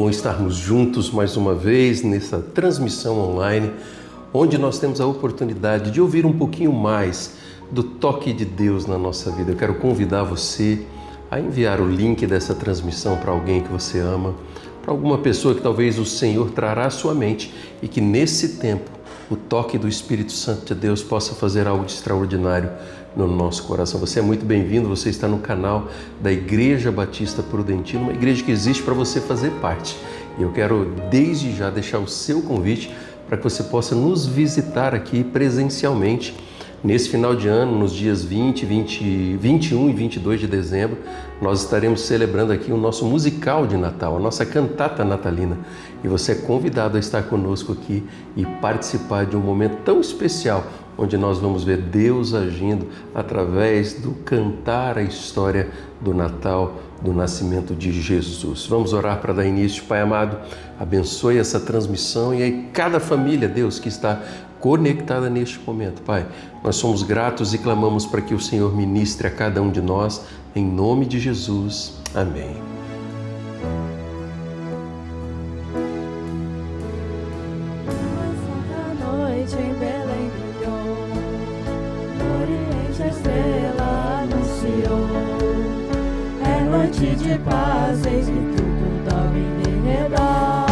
bom estarmos juntos mais uma vez nessa transmissão online, onde nós temos a oportunidade de ouvir um pouquinho mais do toque de Deus na nossa vida. Eu quero convidar você a enviar o link dessa transmissão para alguém que você ama, para alguma pessoa que talvez o Senhor trará à sua mente e que nesse tempo o toque do Espírito Santo de Deus possa fazer algo de extraordinário no nosso coração. Você é muito bem-vindo, você está no canal da Igreja Batista Prudentino, uma igreja que existe para você fazer parte. E eu quero desde já deixar o seu convite para que você possa nos visitar aqui presencialmente nesse final de ano, nos dias 20, 21 e 22 de dezembro. Nós estaremos celebrando aqui o nosso musical de Natal, a nossa cantata natalina. E você é convidado a estar conosco aqui e participar de um momento tão especial, onde nós vamos ver Deus agindo através do cantar a história do Natal, do nascimento de Jesus. Vamos orar para dar início. Pai amado, abençoe essa transmissão e aí cada família, Deus, que está conectada neste momento. Pai, nós somos gratos e clamamos para que o Senhor ministre a cada um de nós, em nome de Jesus. Amém. Noite de paz, eis que tudo dorme em redor.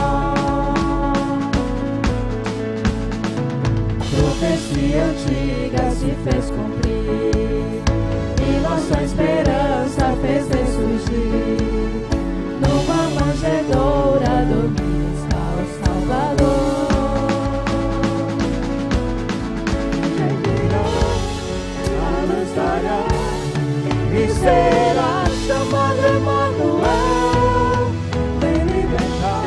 Profecia antiga se fez cumprir e nossa esperança fez ressurgir. Numa manjedoura dormir está o Salvador. A luz dará e será chamado Emanuel, vem libertar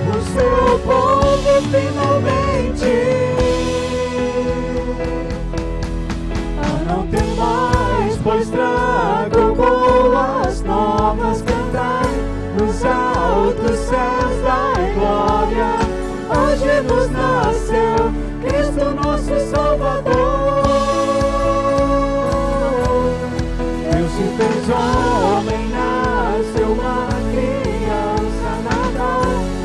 o seu povo finalmente. Não tem mais, pois trago boas novas, cantai nos altos céus da glória. Hoje nos nasceu Cristo nosso Salvador. Deus se fez homem, nasceu uma criança, nada,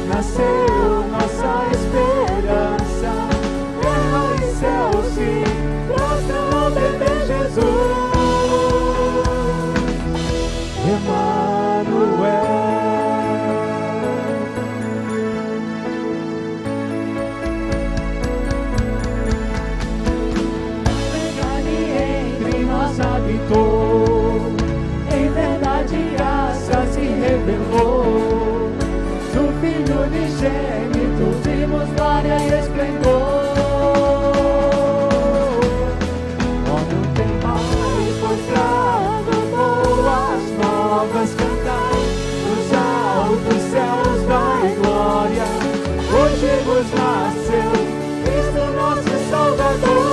nasceu nossa esperança. Terra e céu se prostram ao bebê Jesus. Emanuel. Entre nós habitou, em verdade graça se revelou. No Filho unigênito vimos glória e esplendor. Oh, não tem mais, pois trago boas novas, cantai nos altos céus da glória. Hoje vos nasceu Cristo nosso Salvador.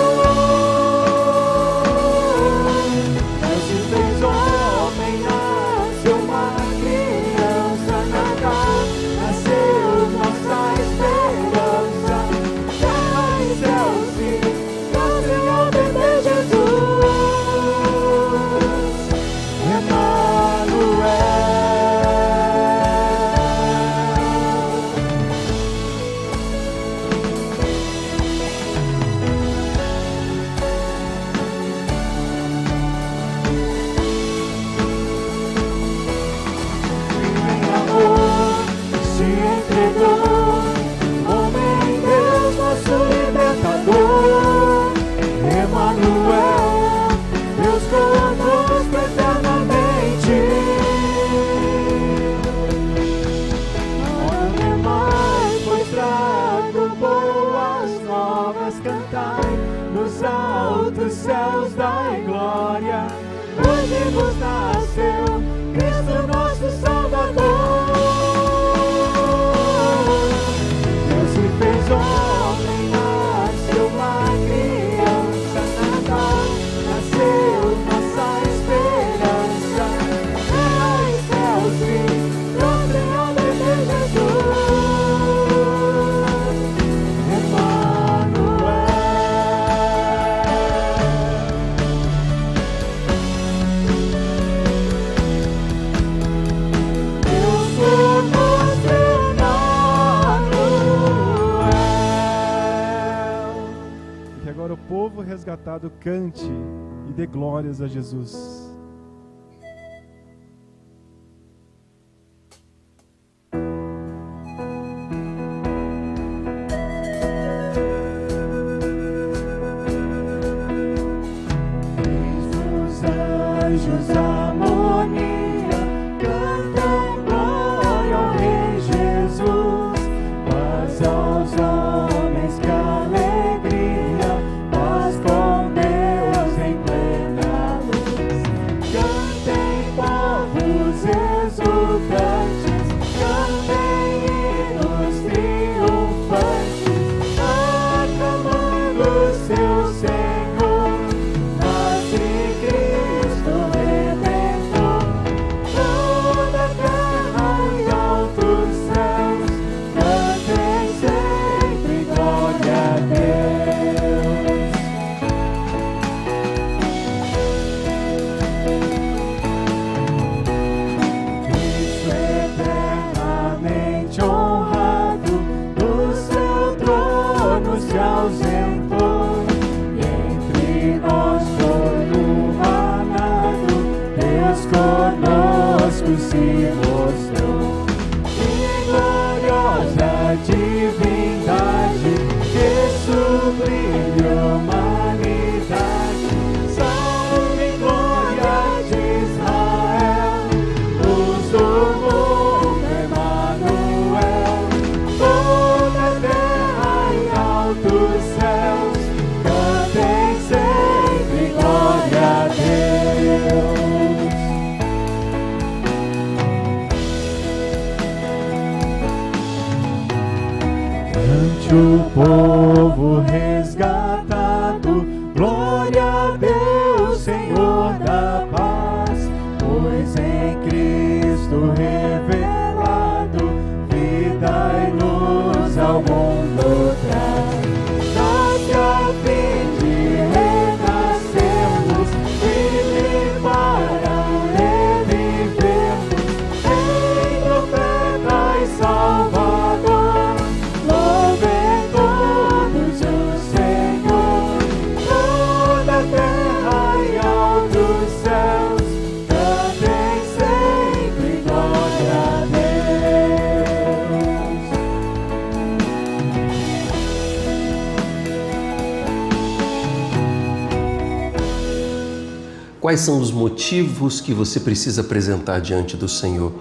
Céus da glória, hoje vos nasceu Cristo nosso Salvador. resgatado, cante e dê glórias a Jesus. O povo resgatado, glória a Deus, Senhor da paz, pois em Cristo revelado, vida e luz ao mundo traz. Nasce a fim de renascermos, vive para revivermos, em profeta e Salvador. Quais são os motivos que você precisa apresentar diante do Senhor?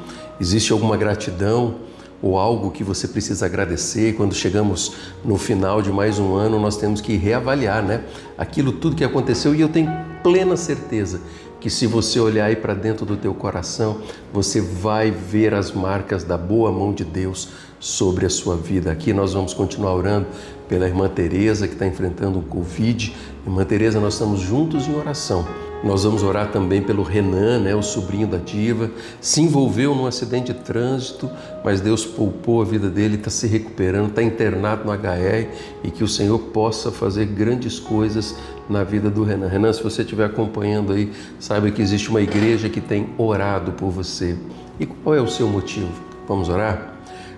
Existe alguma gratidão ou algo que você precisa agradecer? Quando chegamos no final de mais um ano, nós temos que reavaliar, né? Aquilo tudo que aconteceu, e eu tenho plena certeza que se você olhar aí para dentro do teu coração, você vai ver as marcas da boa mão de Deus sobre a sua vida. Aqui nós vamos continuar orando pela irmã Tereza, que está enfrentando um Covid. Irmã Tereza, nós estamos juntos em oração. Nós vamos orar também pelo Renan, né, o sobrinho da Diva, se envolveu num acidente de trânsito, mas Deus poupou a vida dele, está se recuperando, está internado no HR, e que o Senhor possa fazer grandes coisas na vida do Renan. Renan, se você estiver acompanhando aí, saiba que existe uma igreja que tem orado por você. E qual é o seu motivo? Vamos orar?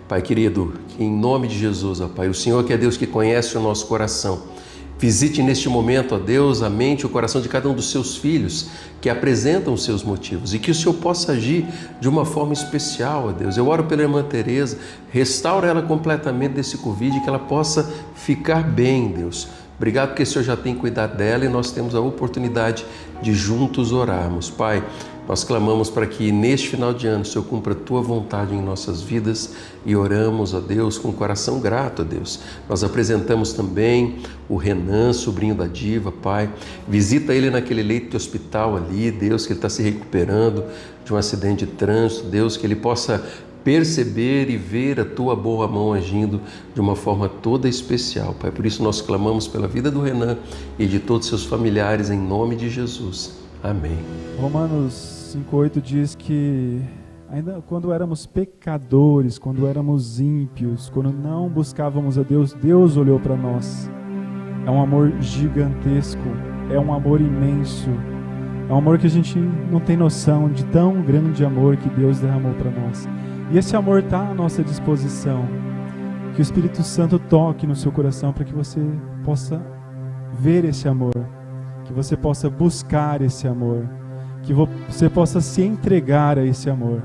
Pai querido, que em nome de Jesus, ó Pai, o Senhor que é Deus que conhece o nosso coração, visite neste momento, ó Deus, a mente e o coração de cada um dos seus filhos que apresentam os seus motivos, e que o Senhor possa agir de uma forma especial, ó Deus. Eu oro pela irmã Tereza, restaura ela completamente desse Covid, que ela possa ficar bem, Deus. Obrigado porque o Senhor já tem cuidado dela e nós temos a oportunidade de juntos orarmos. Pai, nós clamamos para que neste final de ano o Senhor cumpra a Tua vontade em nossas vidas e oramos a Deus com o coração grato a Deus. Nós apresentamos também o Renan, sobrinho da Diva, Pai. Visita ele naquele leito de hospital ali, Deus, que ele está se recuperando de um acidente de trânsito, Deus, que ele possa perceber e ver a Tua boa mão agindo de uma forma toda especial, Pai. Por isso nós clamamos pela vida do Renan e de todos os seus familiares em nome de Jesus. Amém. Romanos 5,8 diz que ainda quando éramos pecadores, quando éramos ímpios, quando não buscávamos a Deus, Deus olhou para nós. É um amor gigantesco, é um amor imenso, é um amor que a gente não tem noção de tão grande amor que Deus derramou para nós. E esse amor está à nossa disposição. Que o Espírito Santo toque no seu coração para que você possa ver esse amor que você possa buscar esse amor, que você possa se entregar a esse amor.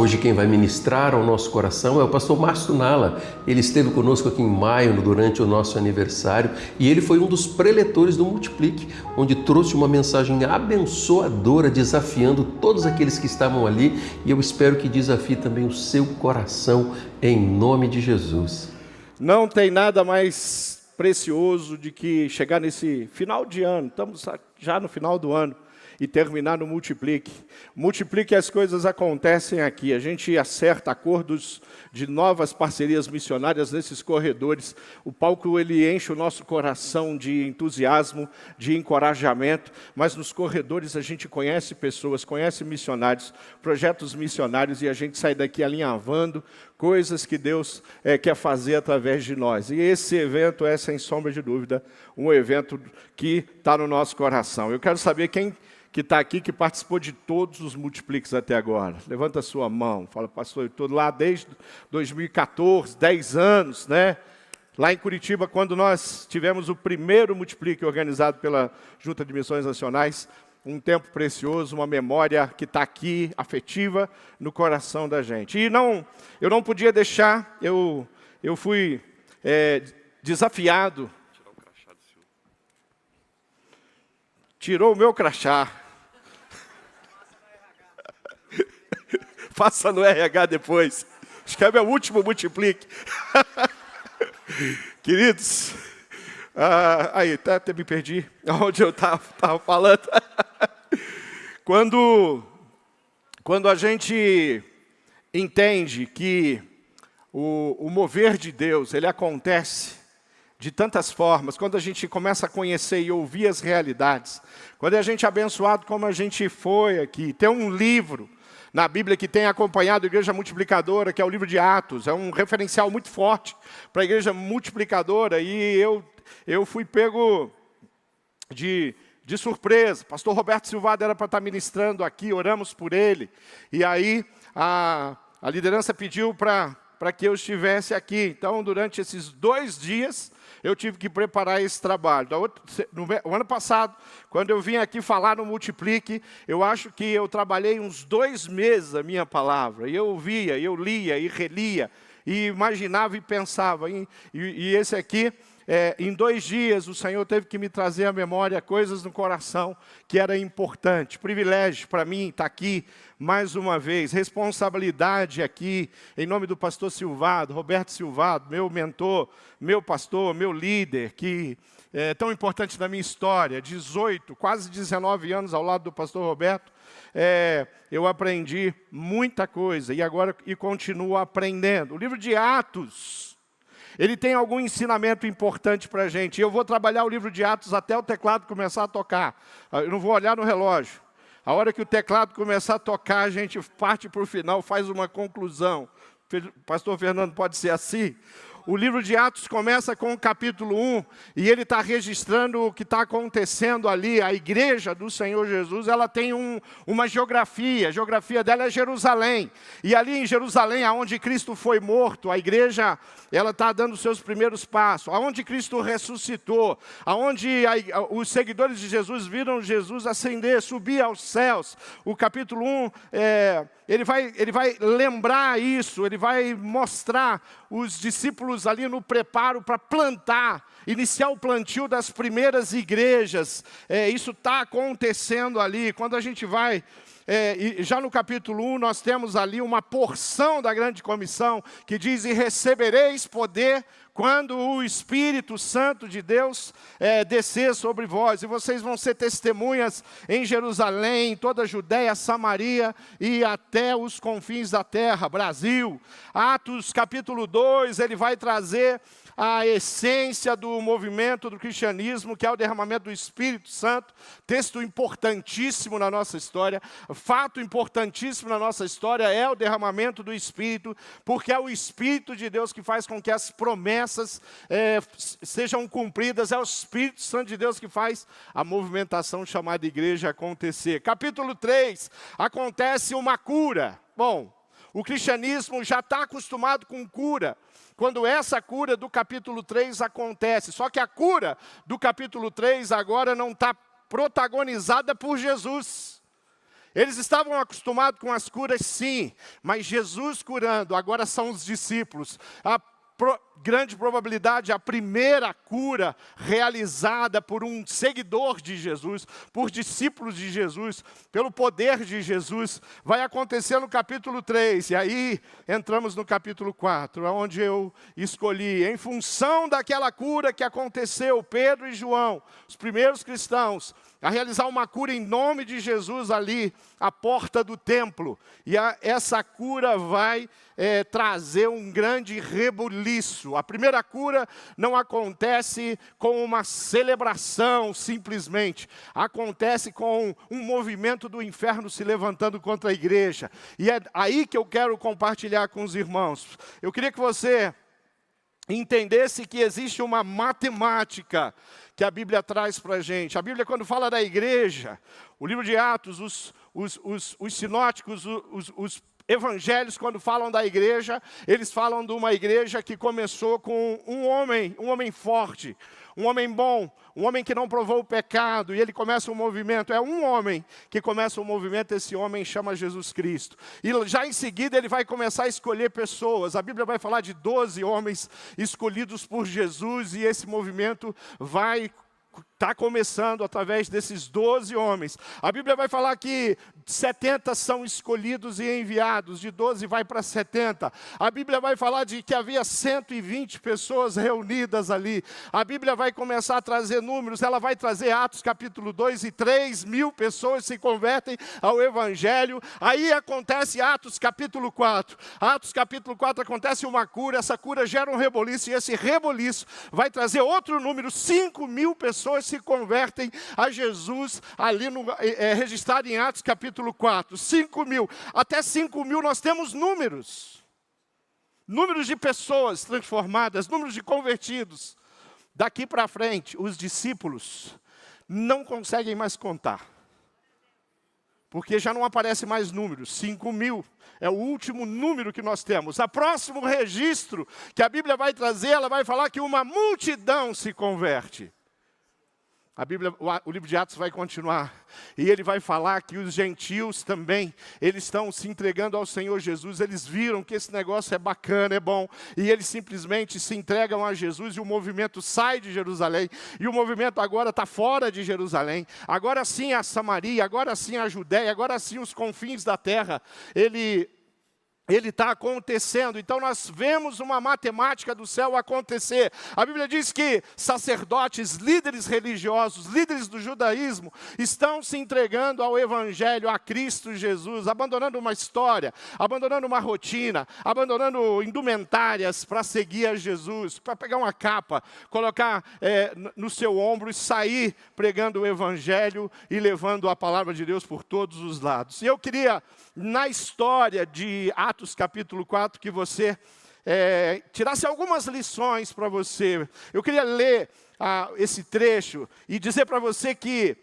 Hoje quem vai ministrar ao nosso coração é o pastor Márcio Nala. Ele esteve conosco aqui em maio, durante o nosso aniversário, e ele foi um dos preletores do Multiplique, onde trouxe uma mensagem abençoadora, desafiando todos aqueles que estavam ali, e eu espero que desafie também o seu coração, em nome de Jesus. Não tem nada mais precioso de que chegar nesse final de ano, estamos já no final do ano, e terminar no Multiplique. Multiplique, as coisas acontecem aqui. A gente acerta acordos de novas parcerias missionárias nesses corredores. O palco, ele enche o nosso coração de entusiasmo, de encorajamento, mas nos corredores a gente conhece pessoas, conhece missionários, projetos missionários, e a gente sai daqui alinhavando coisas que Deus quer fazer através de nós. E esse evento é, sem sombra de dúvida, um evento que está no nosso coração. Eu quero saber quem que está aqui, que participou de todos os Multipliques até agora. Levanta a sua mão. Fala, pastor, eu estou lá desde 2014, 10 anos, né? Lá em Curitiba, quando nós tivemos o primeiro Multiplique organizado pela Junta de Missões Nacionais, um tempo precioso, uma memória que está aqui, afetiva, no coração da gente. E eu não podia deixar, eu fui desafiado. Tirou o meu crachá. Faça no RH depois. Acho que é meu último Multiplique. Queridos, aí, até me perdi onde eu estava falando. Quando a gente entende que o mover de Deus, ele acontece de tantas formas, quando a gente começa a conhecer e ouvir as realidades, quando a gente é abençoado como a gente foi aqui, tem um livro na Bíblia que tem acompanhado a Igreja Multiplicadora, que é o livro de Atos, é um referencial muito forte para a Igreja Multiplicadora, e eu fui pego de surpresa. Pastor Roberto Silvado era para estar ministrando aqui, oramos por ele, e aí a liderança pediu para que eu estivesse aqui. Então, durante esses 2 dias, eu tive que preparar esse trabalho. O ano passado, quando eu vim aqui falar no Multiplique, eu acho que eu trabalhei uns 2 meses a minha palavra. E eu ouvia, eu lia e relia, e imaginava e pensava. E esse aqui, em 2 dias, o Senhor teve que me trazer à memória coisas no coração que era importante. Privilégio para mim estar aqui mais uma vez. Responsabilidade aqui, em nome do pastor Silvado, Roberto Silvado, meu mentor, meu pastor, meu líder, que é tão importante na minha história. 18, quase 19 anos ao lado do pastor Roberto. Eu aprendi muita coisa e continuo aprendendo. O livro de Atos, ele tem algum ensinamento importante para a gente. Eu vou trabalhar o livro de Atos até o teclado começar a tocar. Eu não vou olhar no relógio. A hora que o teclado começar a tocar, a gente parte para o final, faz uma conclusão. Pastor Fernando, pode ser assim? O livro de Atos começa com o capítulo 1, e ele está registrando o que está acontecendo ali. A igreja do Senhor Jesus, ela tem uma geografia. A geografia dela é Jerusalém. E ali em Jerusalém, aonde Cristo foi morto, a igreja, ela está dando seus primeiros passos. Aonde Cristo ressuscitou, aonde os seguidores de Jesus viram Jesus ascender, subir aos céus. O capítulo 1, ele vai lembrar isso, ele vai mostrar os discípulos ali no preparo para plantar, iniciar o plantio das primeiras igrejas. Isso está acontecendo ali. Quando a gente vai, já no capítulo 1, nós temos ali uma porção da grande comissão, que diz, e recebereis poder quando o Espírito Santo de Deus descer sobre vós, e vocês vão ser testemunhas em Jerusalém, em toda a Judéia, Samaria e até os confins da terra, Brasil. Atos capítulo 2, ele vai trazer a essência do movimento do cristianismo, que é o derramamento do Espírito Santo, texto importantíssimo na nossa história, fato importantíssimo na nossa história é o derramamento do Espírito, porque é o Espírito de Deus que faz com que as promessas sejam cumpridas, é o Espírito Santo de Deus que faz a movimentação chamada igreja acontecer. Capítulo 3, acontece uma cura. Bom, o cristianismo já está acostumado com cura, quando essa cura do capítulo 3 acontece. Só que a cura do capítulo 3 agora não está protagonizada por Jesus. Eles estavam acostumados com as curas, sim, mas Jesus curando, agora são os discípulos. grande probabilidade, a primeira cura realizada por um seguidor de Jesus, por discípulos de Jesus, pelo poder de Jesus, vai acontecer no capítulo 3. E aí entramos no capítulo 4, onde eu escolhi, em função daquela cura que aconteceu, Pedro e João, os primeiros cristãos, a realizar uma cura em nome de Jesus ali, à porta do templo. E essa cura vai trazer um grande rebuliço. A primeira cura não acontece com uma celebração, simplesmente. Acontece com um movimento do inferno se levantando contra a igreja. E é aí que eu quero compartilhar com os irmãos. Eu queria que você entendesse que existe uma matemática que a Bíblia traz para a gente. A Bíblia, quando fala da igreja, o livro de Atos, os sinóticos, os evangelhos, quando falam da igreja, eles falam de uma igreja que começou com um homem forte, um homem bom, um homem que não provou o pecado, e ele começa um movimento. É um homem que começa um movimento, esse homem chama Jesus Cristo. E já em seguida ele vai começar a escolher pessoas. A Bíblia vai falar de 12 homens escolhidos por Jesus, e esse movimento vai está começando através desses 12 homens. A Bíblia vai falar que 70 são escolhidos e enviados, de 12 vai para 70. A Bíblia vai falar de que havia 120 pessoas reunidas ali. A Bíblia vai começar a trazer números, ela vai trazer Atos capítulo 2, e 3.000 pessoas se convertem ao Evangelho. Aí acontece Atos capítulo 4. Atos capítulo 4 acontece uma cura, essa cura gera um reboliço, e esse reboliço vai trazer outro número, 5.000 pessoas se convertem a Jesus, ali registrado em Atos capítulo 4, 5.000, até 5.000 nós temos números de pessoas transformadas, números de convertidos. Daqui para frente, os discípulos não conseguem mais contar, porque já não aparece mais números. 5.000 é o último número que nós temos. O próximo registro que a Bíblia vai trazer, ela vai falar que uma multidão se converte. A Bíblia, o livro de Atos vai continuar, e ele vai falar que os gentios também, eles estão se entregando ao Senhor Jesus. Eles viram que esse negócio é bacana, é bom, e eles simplesmente se entregam a Jesus, e o movimento sai de Jerusalém, e o movimento agora está fora de Jerusalém. Agora sim a Samaria, agora sim a Judéia, agora sim os confins da terra, ele está acontecendo. Então nós vemos uma matemática do céu acontecer. A Bíblia diz que sacerdotes, líderes religiosos, líderes do judaísmo, estão se entregando ao Evangelho, a Cristo Jesus, abandonando uma história, abandonando uma rotina, abandonando indumentárias para seguir a Jesus, para pegar uma capa, colocar no seu ombro e sair pregando o Evangelho e levando a palavra de Deus por todos os lados. E eu queria, na história de Atos capítulo 4, que você tirasse algumas lições para você. Eu queria ler esse trecho e dizer para você que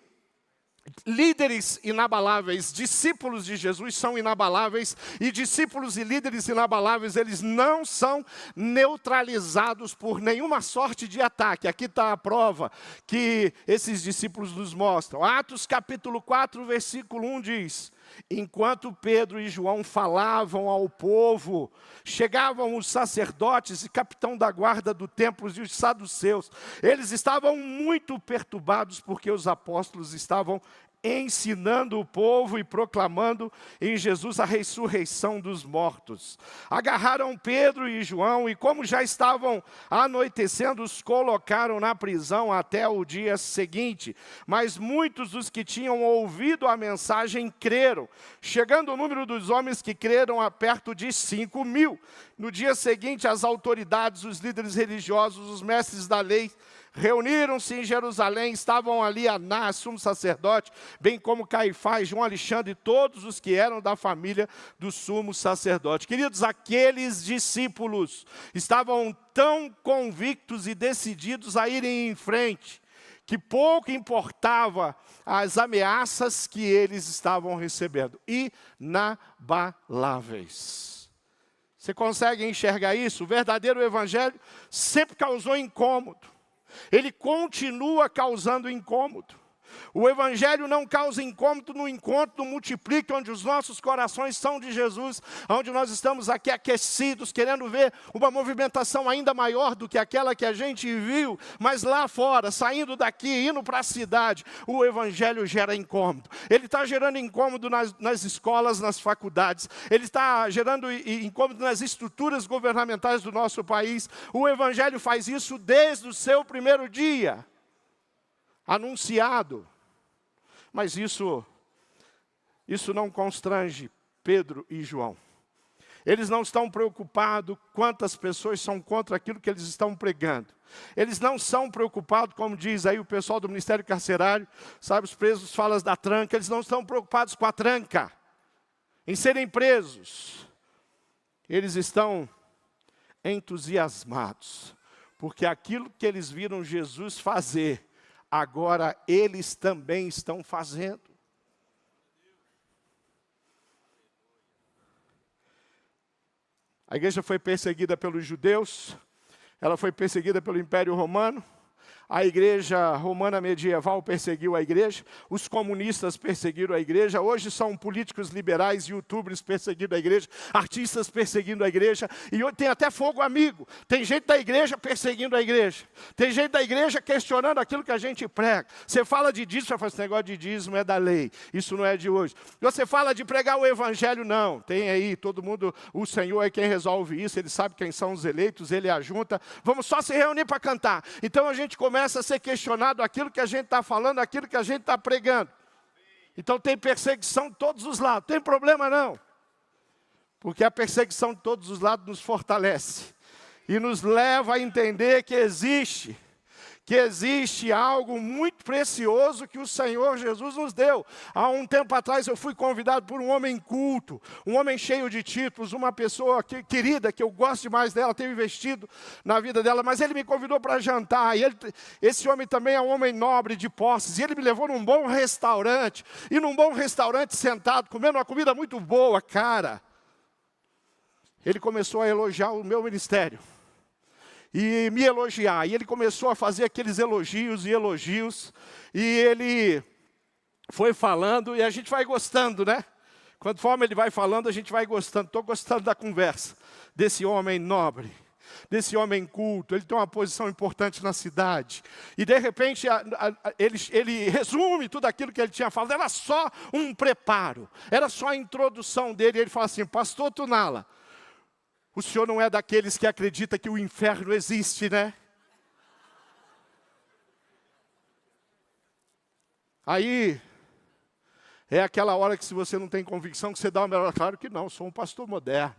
líderes inabaláveis, discípulos de Jesus são inabaláveis, e discípulos e líderes inabaláveis, eles não são neutralizados por nenhuma sorte de ataque. Aqui está a prova que esses discípulos nos mostram. Atos capítulo 4, versículo 1 diz: enquanto Pedro e João falavam ao povo, chegavam os sacerdotes e capitão da guarda do templo e os saduceus. Eles estavam muito perturbados porque os apóstolos estavam ensinando o povo e proclamando em Jesus a ressurreição dos mortos. Agarraram Pedro e João e, como já estavam anoitecendo, os colocaram na prisão até o dia seguinte. Mas muitos dos que tinham ouvido a mensagem creram, chegando o número dos homens que creram a perto de 5.000. No dia seguinte, as autoridades, os líderes religiosos, os mestres da lei, reuniram-se em Jerusalém. Estavam ali Anás, sumo sacerdote, bem como Caifás, João Alexandre e todos os que eram da família do sumo sacerdote. Queridos, aqueles discípulos estavam tão convictos e decididos a irem em frente, que pouco importava as ameaças que eles estavam recebendo. Inabaláveis. Você consegue enxergar isso? O verdadeiro evangelho sempre causou incômodo. Ele continua causando incômodo. O Evangelho não causa incômodo no encontro, no multiplique, onde os nossos corações são de Jesus, onde nós estamos aqui aquecidos, querendo ver uma movimentação ainda maior do que aquela que a gente viu, mas lá fora, saindo daqui, indo para a cidade, o Evangelho gera incômodo. Ele está gerando incômodo nas escolas, nas faculdades, ele está gerando incômodo nas estruturas governamentais do nosso país. O Evangelho faz isso desde o seu primeiro dia, anunciado. Mas isso não constrange Pedro e João. Eles não estão preocupados quantas pessoas são contra aquilo que eles estão pregando. Eles não são preocupados, como diz aí o pessoal do Ministério Carcerário, sabe, os presos falam da tranca, eles não estão preocupados com a tranca, em serem presos. Eles estão entusiasmados, porque aquilo que eles viram Jesus fazer, agora eles também estão fazendo. A igreja foi perseguida pelos judeus, ela foi perseguida pelo Império Romano, a igreja romana medieval perseguiu a igreja, os comunistas perseguiram a igreja, hoje são políticos liberais, youtubers perseguindo a igreja, artistas perseguindo a igreja, e hoje tem até fogo amigo, tem gente da igreja perseguindo a igreja, tem gente da igreja questionando aquilo que a gente prega. Você fala de dízimo, você fala, esse negócio de dízimo é da lei, isso não é de hoje. Você fala de pregar o evangelho, não, tem aí, todo mundo, o Senhor é quem resolve isso, Ele sabe quem são os eleitos, Ele ajunta, vamos só se reunir para cantar. Então a gente começa a ser questionado aquilo que a gente está falando, aquilo que a gente está pregando. Então tem perseguição de todos os lados, tem problema não. Porque a perseguição de todos os lados nos fortalece e nos leva a entender que existe algo muito precioso que o Senhor Jesus nos deu. Há um tempo atrás eu fui convidado por um homem culto, um homem cheio de títulos, uma pessoa querida, que eu gosto demais dela, tenho investido na vida dela, mas ele me convidou para jantar, e esse homem também é um homem nobre de posses, e ele me levou num bom restaurante, e num bom restaurante sentado, comendo uma comida muito boa, cara. Ele começou a elogiar o meu ministério. E me elogiar, e ele começou a fazer aqueles elogios, e ele foi falando, e a gente vai gostando, né? Conforme ele vai falando, a gente vai gostando. Estou gostando da conversa desse homem nobre, desse homem culto. Ele tem uma posição importante na cidade, e de repente ele resume tudo aquilo que ele tinha falado. Era só um preparo, era só a introdução dele. Ele fala assim: pastor Tunala, o senhor não é daqueles que acredita que o inferno existe, né? Aí, é aquela hora que se você não tem convicção, que você dá uma melhor. Claro que não, sou um pastor moderno.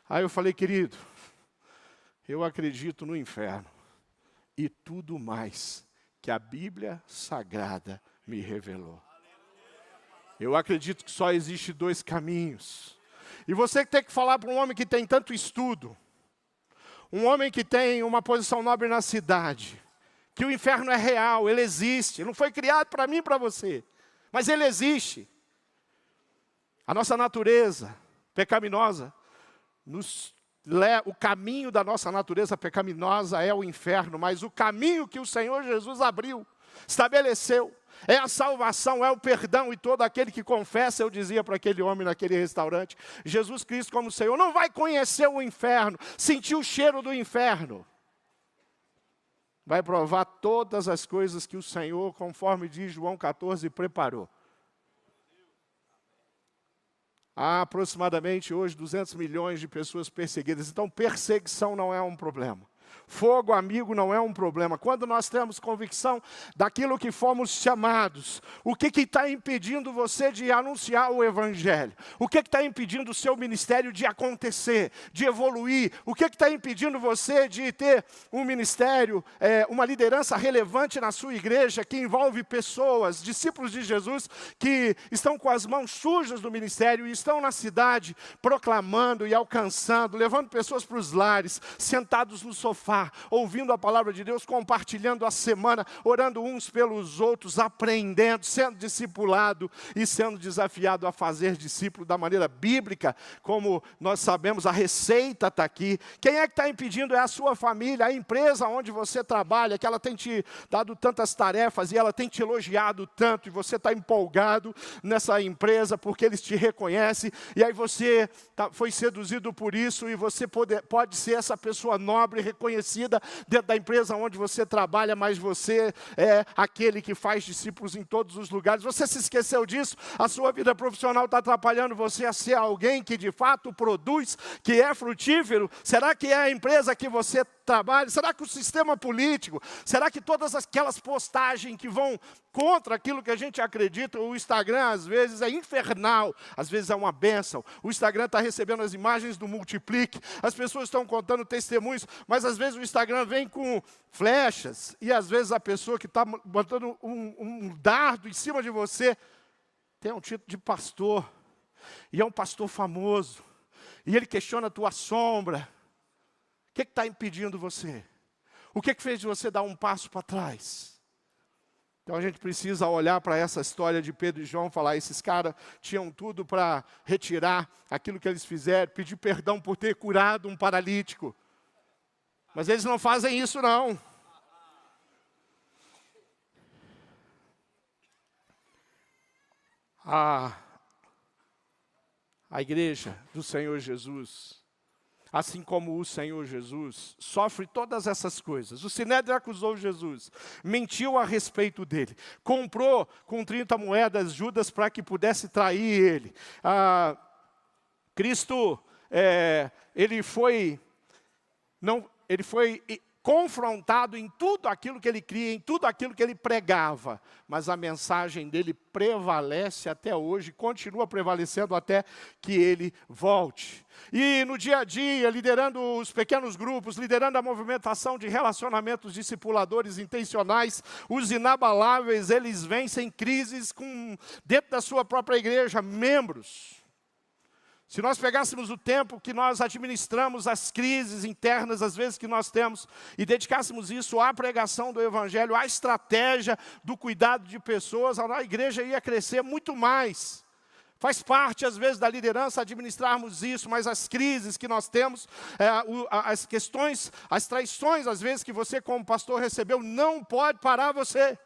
Aí eu falei: querido, eu acredito no inferno e tudo mais que a Bíblia Sagrada me revelou. Eu acredito que só existe dois caminhos. E você que tem que falar para um homem que tem tanto estudo, um homem que tem uma posição nobre na cidade, que o inferno é real, ele existe, não foi criado para mim e para você, mas ele existe. A nossa natureza pecaminosa, o caminho da nossa natureza pecaminosa é o inferno, mas o caminho que o Senhor Jesus abriu, estabeleceu, é a salvação, é o perdão, e todo aquele que confessa, eu dizia para aquele homem naquele restaurante, Jesus Cristo como Senhor, não vai conhecer o inferno, sentir o cheiro do inferno. Vai provar todas as coisas que o Senhor, conforme diz João 14, preparou. Há aproximadamente hoje 200 milhões de pessoas perseguidas, então perseguição não é um problema. Fogo amigo não é um problema. Quando nós temos convicção daquilo que fomos chamados, o que está impedindo você de anunciar o Evangelho? O que está impedindo o seu ministério de acontecer, de evoluir? O que está impedindo você de ter um ministério, uma liderança relevante na sua igreja, que envolve pessoas, discípulos de Jesus, que estão com as mãos sujas do ministério e estão na cidade proclamando e alcançando, levando pessoas para os lares, sentados no sofá, sofá, ouvindo a palavra de Deus, compartilhando a semana, orando uns pelos outros, aprendendo, sendo discipulado e sendo desafiado a fazer discípulo da maneira bíblica. Como nós sabemos, a receita está aqui. Quem é que está impedindo? É a sua família, a empresa onde você trabalha, que ela tem te dado tantas tarefas e ela tem te elogiado tanto, e você está empolgado nessa empresa porque eles te reconhecem, e aí você foi seduzido por isso, e você pode ser essa pessoa nobre, reconhecida dentro da empresa onde você trabalha, mas você é aquele que faz discípulos em todos os lugares. Você se esqueceu disso? A sua vida profissional está atrapalhando você a ser alguém que de fato produz, que é frutífero? Será que é a empresa que você trabalha? Será que o sistema político? Será que todas aquelas postagens que vão contra aquilo que a gente acredita? O Instagram às vezes é infernal, às vezes é uma bênção. O Instagram está recebendo as imagens do Multiplique, as pessoas estão contando testemunhos, mas às vezes o Instagram vem com flechas, e às vezes a pessoa que está botando um dardo em cima de você tem um título de pastor, e é um pastor famoso, e ele questiona a tua sombra. O que está impedindo você? O que fez de você dar um passo para trás? Então a gente precisa olhar para essa história de Pedro e João e falar: esses caras tinham tudo para retirar aquilo que eles fizeram, pedir perdão por ter curado um paralítico. Mas eles não fazem isso não. A igreja do Senhor Jesus, assim como o Senhor Jesus, sofre todas essas coisas. O Sinédrio acusou Jesus, mentiu a respeito dele, comprou com 30 moedas Judas para que pudesse trair ele. Cristo, ele foi confrontado em tudo aquilo que ele cria, em tudo aquilo que ele pregava, mas a mensagem dele prevalece até hoje, continua prevalecendo até que ele volte. E no dia a dia, liderando os pequenos grupos, liderando a movimentação de relacionamentos discipuladores intencionais, os inabaláveis, eles vencem crises dentro da sua própria igreja, membros. Se nós pegássemos o tempo que nós administramos as crises internas, às vezes que nós temos, e dedicássemos isso à pregação do Evangelho, à estratégia do cuidado de pessoas, a igreja ia crescer muito mais. Faz parte, às vezes, da liderança administrarmos isso, mas as crises que nós temos, as questões, as traições, às vezes, que você como pastor recebeu, não pode parar você.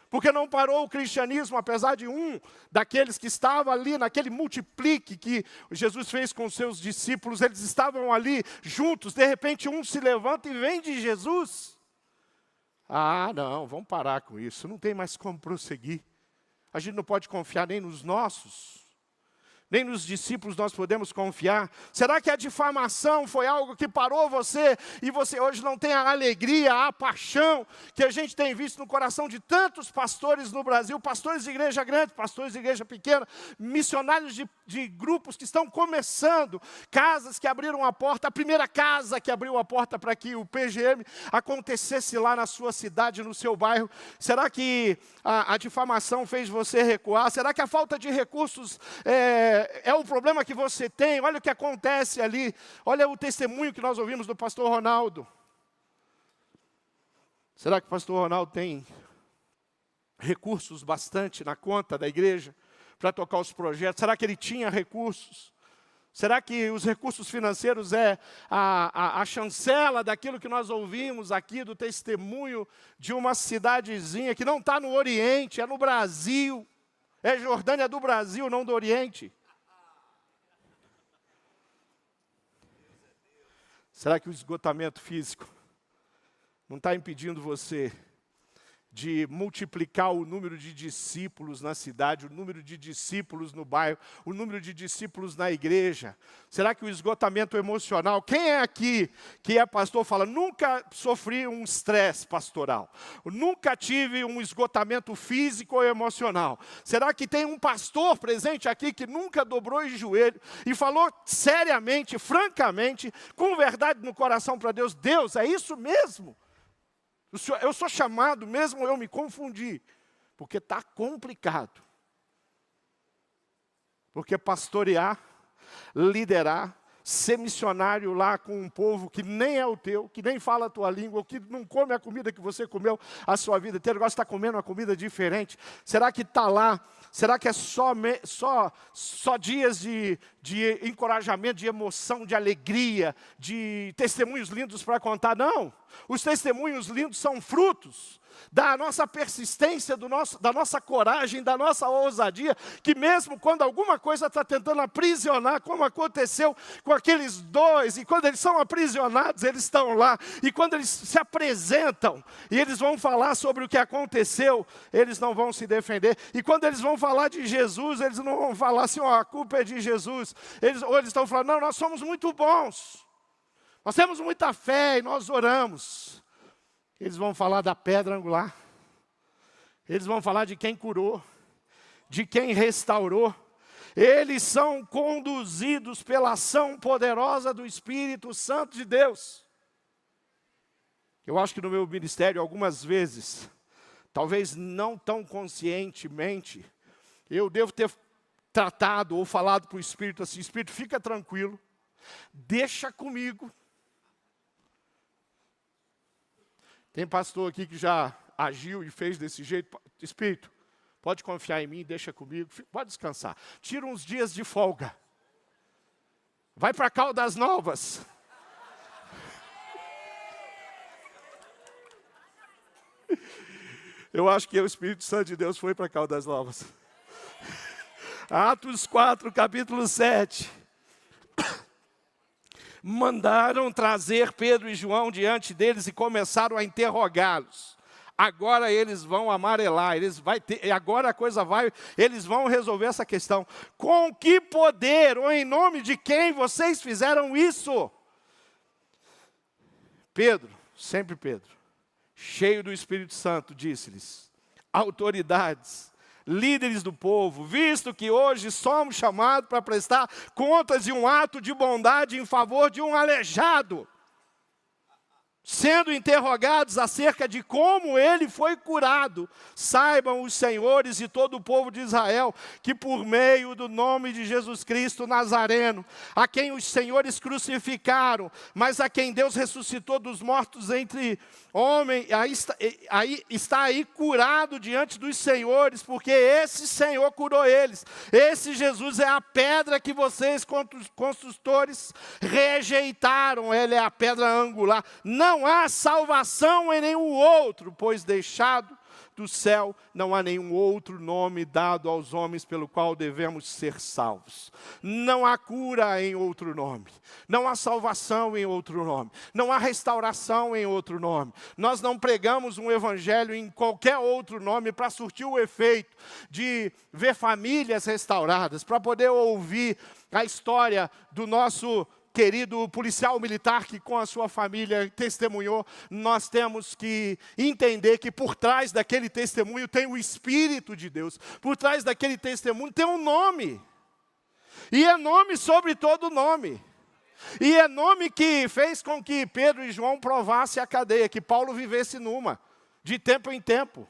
Porque não parou o cristianismo, apesar de um daqueles que estava ali naquele multiplique que Jesus fez com os seus discípulos, eles estavam ali juntos, de repente um se levanta e vem de Jesus. Não, vamos parar com isso, não tem mais como prosseguir. A gente não pode confiar nem nos nossos, nem nos discípulos nós podemos confiar. Será que a difamação foi algo que parou você, e você hoje não tem a alegria, a paixão que a gente tem visto no coração de tantos pastores no Brasil, pastores de igreja grande, pastores de igreja pequena, missionários de grupos que estão começando, casas que abriram a porta, a primeira casa que abriu a porta para que o PGM acontecesse lá na sua cidade, no seu bairro? Será que a difamação fez você recuar? Será que a falta de recursos é o problema que você tem? Olha o que acontece ali. Olha o testemunho que nós ouvimos do pastor Ronaldo. Será que o pastor Ronaldo tem recursos bastante na conta da igreja para tocar os projetos? Será que ele tinha recursos? Será que os recursos financeiros é a chancela daquilo que nós ouvimos aqui, do testemunho de uma cidadezinha que não está no Oriente, é no Brasil? É Jordânia do Brasil, não do Oriente. Será que o esgotamento físico não está impedindo você de multiplicar o número de discípulos na cidade, o número de discípulos no bairro, o número de discípulos na igreja? Será que o esgotamento emocional... Quem é aqui que é pastor fala: nunca sofri um estresse pastoral, nunca tive um esgotamento físico ou emocional? Será que tem um pastor presente aqui que nunca dobrou o joelho e falou seriamente, francamente, com verdade no coração para Deus: Deus, é isso mesmo? Eu sou chamado, mesmo eu me confundir, porque está complicado. Porque pastorear, liderar, ser missionário lá com um povo que nem é o teu, que nem fala a tua língua, que não come a comida que você comeu a sua vida inteira, agora você está comendo uma comida diferente? Será que está lá? Será que é só dias de encorajamento, de emoção, de alegria, de testemunhos lindos para contar? Não, os testemunhos lindos são frutos da nossa persistência, da nossa coragem, da nossa ousadia, que mesmo quando alguma coisa está tentando aprisionar, como aconteceu com aqueles dois, e quando eles são aprisionados, eles estão lá, e quando eles se apresentam, e eles vão falar sobre o que aconteceu, eles não vão se defender, e quando eles vão falar de Jesus, eles não vão falar assim, a culpa é de Jesus, ou eles estão falando, não, nós somos muito bons, nós temos muita fé e nós oramos. Eles vão falar da pedra angular. Eles vão falar de quem curou, de quem restaurou. Eles são conduzidos pela ação poderosa do Espírito Santo de Deus. Eu acho que no meu ministério, algumas vezes, talvez não tão conscientemente, eu devo ter tratado ou falado para o Espírito assim, Espírito, fica tranquilo, deixa comigo. Tem pastor aqui que já agiu e fez desse jeito. Espírito, pode confiar em mim, deixa comigo, pode descansar. Tira uns dias de folga. Vai para Caldas Novas. Eu acho que o Espírito Santo de Deus foi para Caldas Novas. Atos 4, capítulo 7. Mandaram trazer Pedro e João diante deles e começaram a interrogá-los. Agora eles vão amarelar, agora a coisa vai, eles vão resolver essa questão. Com que poder ou em nome de quem vocês fizeram isso? Pedro, sempre Pedro, cheio do Espírito Santo, disse-lhes, autoridades, líderes do povo, visto que hoje somos chamados para prestar contas de um ato de bondade em favor de um aleijado, sendo interrogados acerca de como ele foi curado, saibam os senhores e todo o povo de Israel, que por meio do nome de Jesus Cristo Nazareno, a quem os senhores crucificaram, mas a quem Deus ressuscitou dos mortos entre homens, está aí curado diante dos senhores, porque esse Senhor curou eles. Esse Jesus é a pedra que vocês, construtores, rejeitaram. Ele é a pedra angular. Não há salvação em nenhum outro, pois deixado do céu não há nenhum outro nome dado aos homens pelo qual devemos ser salvos. Não há cura em outro nome. Não há salvação em outro nome. Não há restauração em outro nome. Nós não pregamos um evangelho em qualquer outro nome para surtir o efeito de ver famílias restauradas, para poder ouvir a história do nosso querido policial militar que com a sua família testemunhou. Nós temos que entender que por trás daquele testemunho tem o Espírito de Deus. Por trás daquele testemunho tem um nome. E é nome sobre todo nome. E é nome que fez com que Pedro e João provassem a cadeia, que Paulo vivesse numa, de tempo em tempo.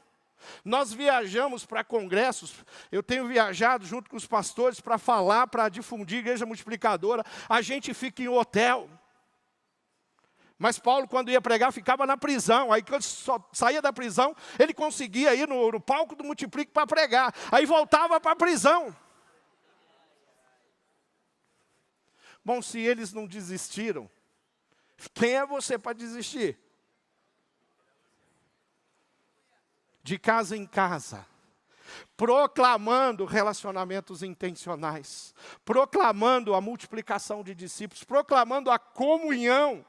Nós viajamos para congressos, eu tenho viajado junto com os pastores para falar, para difundir a Igreja Multiplicadora, a gente fica em hotel. Mas Paulo, quando ia pregar, ficava na prisão, aí quando saía da prisão, ele conseguia ir no palco do Multiplique para pregar, aí voltava para a prisão. Bom, se eles não desistiram, quem é você para desistir? De casa em casa, proclamando relacionamentos intencionais, proclamando a multiplicação de discípulos, proclamando a comunhão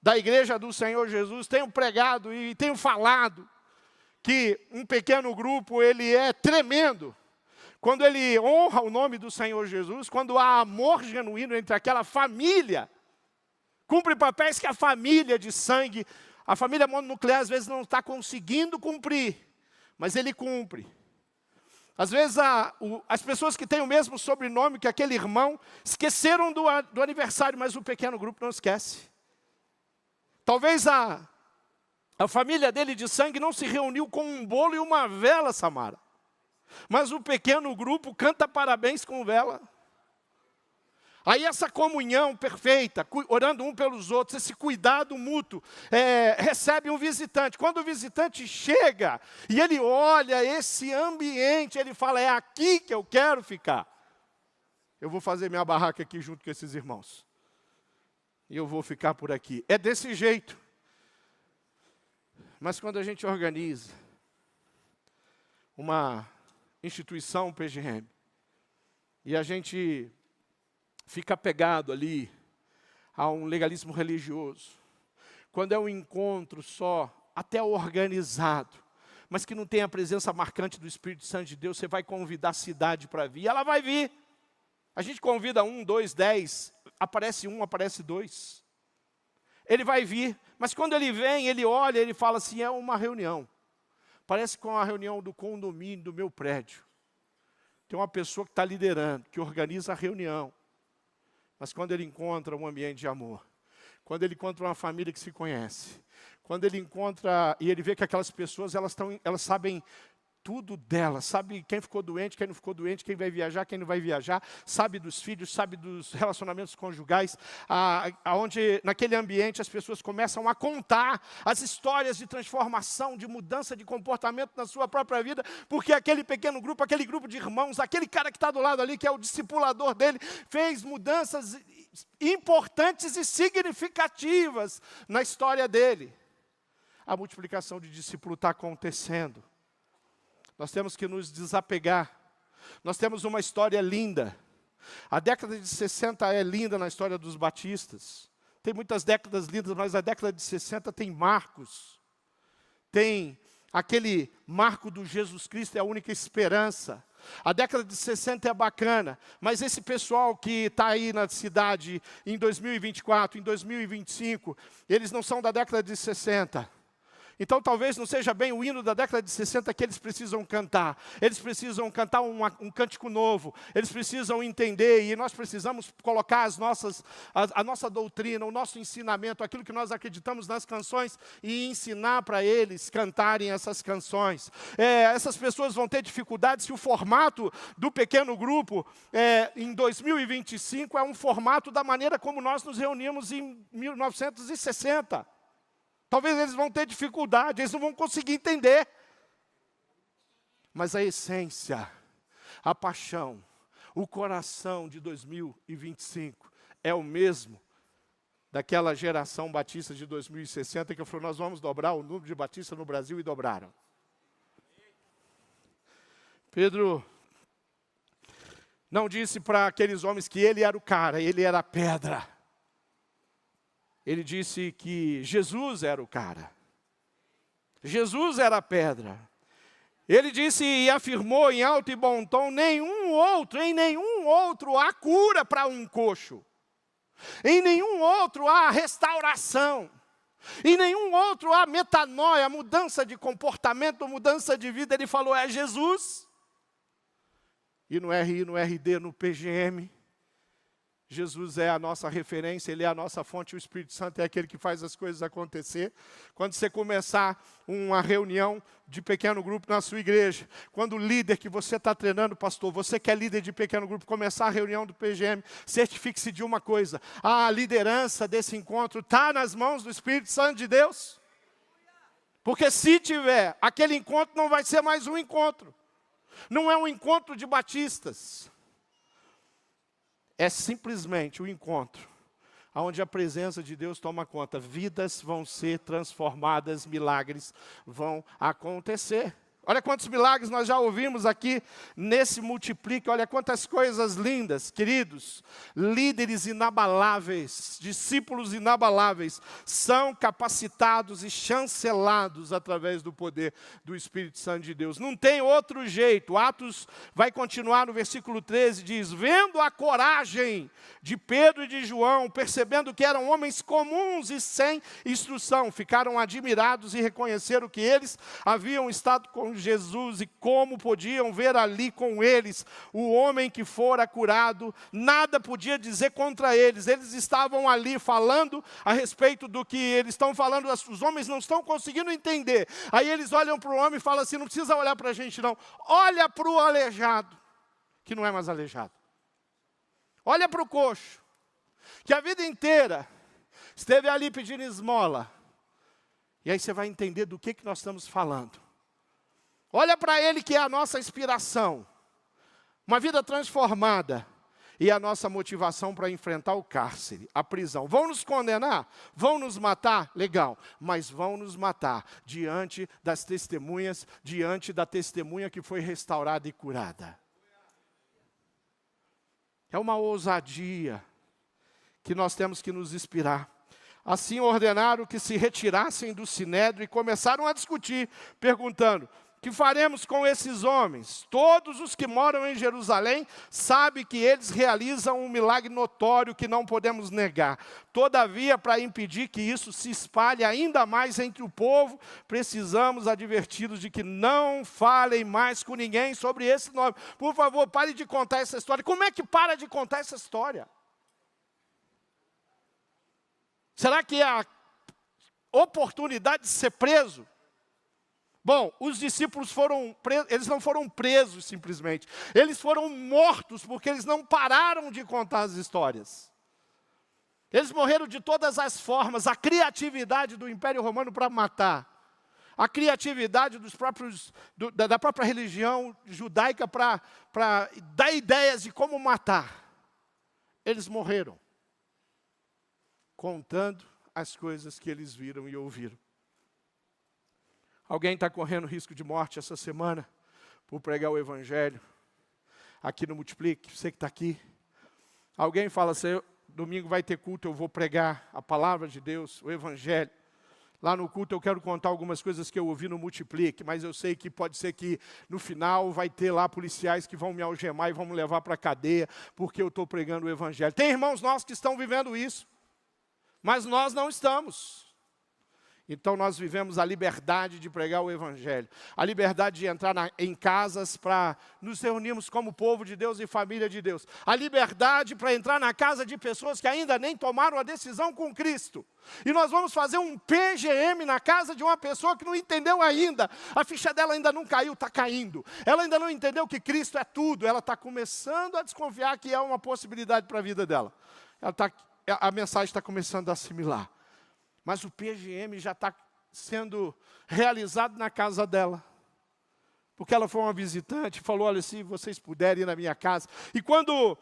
da igreja do Senhor Jesus. Tenho pregado e tenho falado que um pequeno grupo, ele é tremendo. Quando ele honra o nome do Senhor Jesus, quando há amor genuíno entre aquela família, cumpre papéis que a família de sangue, a família mononuclear às vezes não está conseguindo cumprir, mas ele cumpre. Às vezes as pessoas que têm o mesmo sobrenome que aquele irmão, esqueceram do aniversário, mas o pequeno grupo não esquece. Talvez a família dele de sangue não se reuniu com um bolo e uma vela, Samara. Mas o pequeno grupo canta parabéns com vela. Aí essa comunhão perfeita, orando um pelos outros, esse cuidado mútuo, recebe um visitante. Quando o visitante chega e ele olha esse ambiente, ele fala, é aqui que eu quero ficar. Eu vou fazer minha barraca aqui junto com esses irmãos. E eu vou ficar por aqui. É desse jeito. Mas quando a gente organiza uma instituição PGM, e a gente fica apegado ali a um legalismo religioso, quando é um encontro só, até organizado, mas que não tem a presença marcante do Espírito Santo de Deus, você vai convidar a cidade para vir, ela vai vir. A gente convida 1, 2, 10, aparece 1, aparece 2. Ele vai vir, mas quando ele vem, ele olha, ele fala assim, é uma reunião. Parece com a reunião do condomínio do meu prédio. Tem uma pessoa que está liderando, que organiza a reunião. Mas quando ele encontra um ambiente de amor, quando ele encontra uma família que se conhece, quando ele encontra, e ele vê que aquelas pessoas, elas sabem tudo delas, sabe quem ficou doente, quem não ficou doente, quem vai viajar, quem não vai viajar, sabe dos filhos, sabe dos relacionamentos conjugais, aonde naquele ambiente as pessoas começam a contar as histórias de transformação, de mudança de comportamento na sua própria vida, porque aquele pequeno grupo, aquele grupo de irmãos, aquele cara que está do lado ali, que é o discipulador dele, fez mudanças importantes e significativas na história dele. A multiplicação de discípulos está acontecendo. Nós temos que nos desapegar. Nós temos uma história linda. A década de 60 é linda na história dos batistas. Tem muitas décadas lindas, mas a década de 60 tem marcos. Tem aquele marco do Jesus Cristo, é a única esperança. A década de 60 é bacana, mas esse pessoal que está aí na cidade em 2024, em 2025, eles não são da década de 60. Então talvez não seja bem o hino da década de 60 que eles precisam cantar. Eles precisam cantar um cântico novo. Eles precisam entender e nós precisamos colocar a nossa doutrina, o nosso ensinamento, aquilo que nós acreditamos nas canções e ensinar para eles cantarem essas canções. Essas pessoas vão ter dificuldade se o formato do pequeno grupo em 2025 é um formato da maneira como nós nos reunimos em 1960. Talvez eles vão ter dificuldade, eles não vão conseguir entender. Mas a essência, a paixão, o coração de 2025 é o mesmo daquela geração batista de 2060 que falou, nós vamos dobrar o número de batistas no Brasil, e dobraram. Pedro não disse para aqueles homens que ele era o cara, ele era a pedra. Ele disse que Jesus era o cara. Jesus era a pedra. Ele disse e afirmou em alto e bom tom, em nenhum outro há cura para um coxo. Em nenhum outro há restauração. Em nenhum outro há metanoia, mudança de comportamento, mudança de vida. Ele falou, é Jesus. E no RI, no RD, no PGM, Jesus é a nossa referência, Ele é a nossa fonte, o Espírito Santo é aquele que faz as coisas acontecer. Quando você começar uma reunião de pequeno grupo na sua igreja, quando o líder que você está treinando, pastor, você que é líder de pequeno grupo, começar a reunião do PGM, certifique-se de uma coisa, a liderança desse encontro está nas mãos do Espírito Santo de Deus. Porque se tiver, aquele encontro não vai ser mais um encontro. Não é um encontro de batistas. É simplesmente o encontro onde a presença de Deus toma conta. Vidas vão ser transformadas, milagres vão acontecer. Olha quantos milagres nós já ouvimos aqui nesse Multiplique. Olha quantas coisas lindas, queridos. Líderes inabaláveis, discípulos inabaláveis, são capacitados e chancelados através do poder do Espírito Santo de Deus. Não tem outro jeito. Atos vai continuar no versículo 13, diz, vendo a coragem de Pedro e de João, percebendo que eram homens comuns e sem instrução, ficaram admirados e reconheceram que eles haviam estado com Jesus e como podiam ver ali com eles o homem que fora curado. Nada podia dizer contra eles. Eles estavam ali falando a respeito do que eles estão falando, os homens não estão conseguindo entender. Aí eles olham para o homem e falam assim, não precisa olhar para a gente não, olha para o aleijado, que não é mais aleijado. Olha para o coxo, que a vida inteira esteve ali pedindo esmola. E aí você vai entender do que nós estamos falando. Olha para ele que é a nossa inspiração. Uma vida transformada. E a nossa motivação para enfrentar o cárcere, a prisão. Vão nos condenar? Vão nos matar? Legal. Mas vão nos matar diante das testemunhas, diante da testemunha que foi restaurada e curada. É uma ousadia que nós temos que nos inspirar. Assim ordenaram que se retirassem do sinédrio e começaram a discutir, perguntando: que faremos com esses homens? Todos os que moram em Jerusalém sabem que eles realizam um milagre notório que não podemos negar. Todavia, para impedir que isso se espalhe ainda mais entre o povo, precisamos adverti-los de que não falem mais com ninguém sobre esse nome. Por favor, pare de contar essa história. Como é que para de contar essa história? Será que é a oportunidade de ser preso? Bom, os discípulos foram presos, eles não foram presos simplesmente. Eles foram mortos porque eles não pararam de contar as histórias. Eles morreram de todas as formas. A criatividade do Império Romano para matar. A criatividade da própria religião judaica para dar ideias de como matar. Eles morreram contando as coisas que eles viram e ouviram. Alguém está correndo risco de morte essa semana por pregar o Evangelho aqui no Multiplique, você que está aqui. Alguém fala assim: domingo vai ter culto, eu vou pregar a palavra de Deus, o Evangelho. Lá no culto eu quero contar algumas coisas que eu ouvi no Multiplique, mas eu sei que pode ser que no final vai ter lá policiais que vão me algemar e vão me levar para a cadeia, porque eu estou pregando o Evangelho. Tem irmãos nossos que estão vivendo isso, mas nós não estamos. Então nós vivemos a liberdade de pregar o Evangelho. A liberdade de entrar em casas para nos reunirmos como povo de Deus e família de Deus. A liberdade para entrar na casa de pessoas que ainda nem tomaram a decisão com Cristo. E nós vamos fazer um PGM na casa de uma pessoa que não entendeu ainda. A ficha dela ainda não caiu, está caindo. Ela ainda não entendeu que Cristo é tudo. Ela está começando a desconfiar que é uma possibilidade para a vida dela. A mensagem está começando a assimilar. Mas o PGM já está sendo realizado na casa dela. Porque ela foi uma visitante e falou: olha, se vocês puderem ir na minha casa. E quando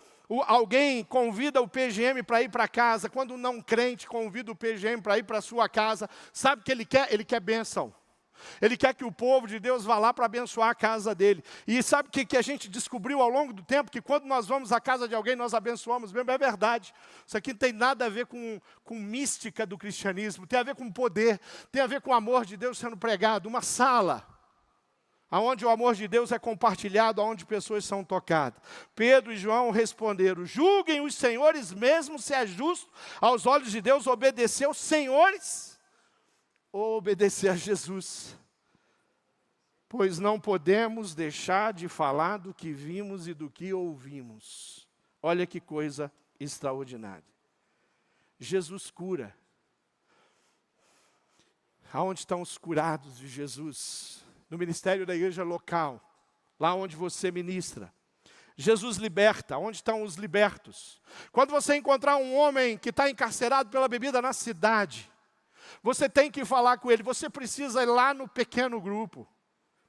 alguém convida o PGM para ir para casa, quando um não crente convida o PGM para ir para a sua casa, sabe o que ele quer? Ele quer bênção. Ele quer que o povo de Deus vá lá para abençoar a casa dele. E sabe o que a gente descobriu ao longo do tempo? Que quando nós vamos à casa de alguém, nós abençoamos mesmo. É verdade. Isso aqui não tem nada a ver com mística do cristianismo. Tem a ver com poder. Tem a ver com o amor de Deus sendo pregado. Uma sala onde o amor de Deus é compartilhado, onde pessoas são tocadas. Pedro e João responderam: julguem os senhores mesmo se é justo aos olhos de Deus obedecer aos senhores ou obedecer a Jesus, pois não podemos deixar de falar do que vimos e do que ouvimos. Olha que coisa extraordinária. Jesus cura. Aonde estão os curados de Jesus? No ministério da igreja local, lá onde você ministra. Jesus liberta. Onde estão os libertos? Quando você encontrar um homem que está encarcerado pela bebida na cidade, você tem que falar com ele. Você precisa ir lá no pequeno grupo,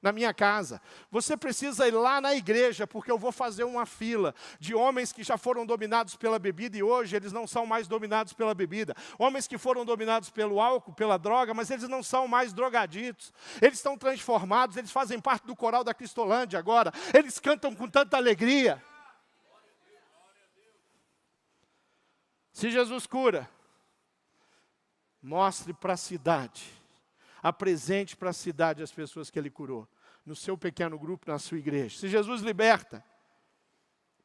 na minha casa. Você precisa ir lá na igreja, porque eu vou fazer uma fila de homens que já foram dominados pela bebida e hoje eles não são mais dominados pela bebida. Homens que foram dominados pelo álcool, pela droga, mas eles não são mais drogaditos. Eles estão transformados, eles fazem parte do coral da Cristolândia agora. Eles cantam com tanta alegria. Se Jesus cura, mostre para a cidade, apresente para a cidade as pessoas que Ele curou, no seu pequeno grupo, na sua igreja. Se Jesus liberta,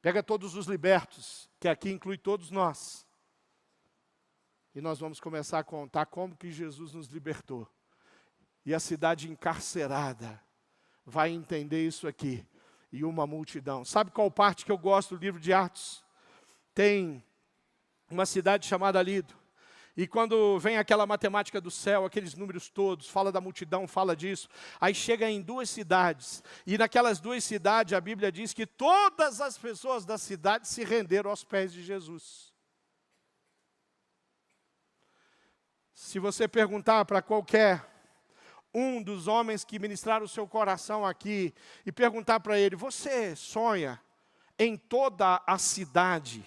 pega todos os libertos, que aqui inclui todos nós, e nós vamos começar a contar como que Jesus nos libertou. E a cidade encarcerada vai entender isso aqui, e uma multidão. Sabe qual parte que eu gosto do livro de Atos? Tem uma cidade chamada Lido. E quando vem aquela matemática do céu, aqueles números todos, fala da multidão, fala disso, aí chega em 2 cidades, e naquelas 2 cidades a Bíblia diz que todas as pessoas da cidade se renderam aos pés de Jesus. Se você perguntar para qualquer um dos homens que ministraram o seu coração aqui, e perguntar para ele, você sonha em toda a cidade,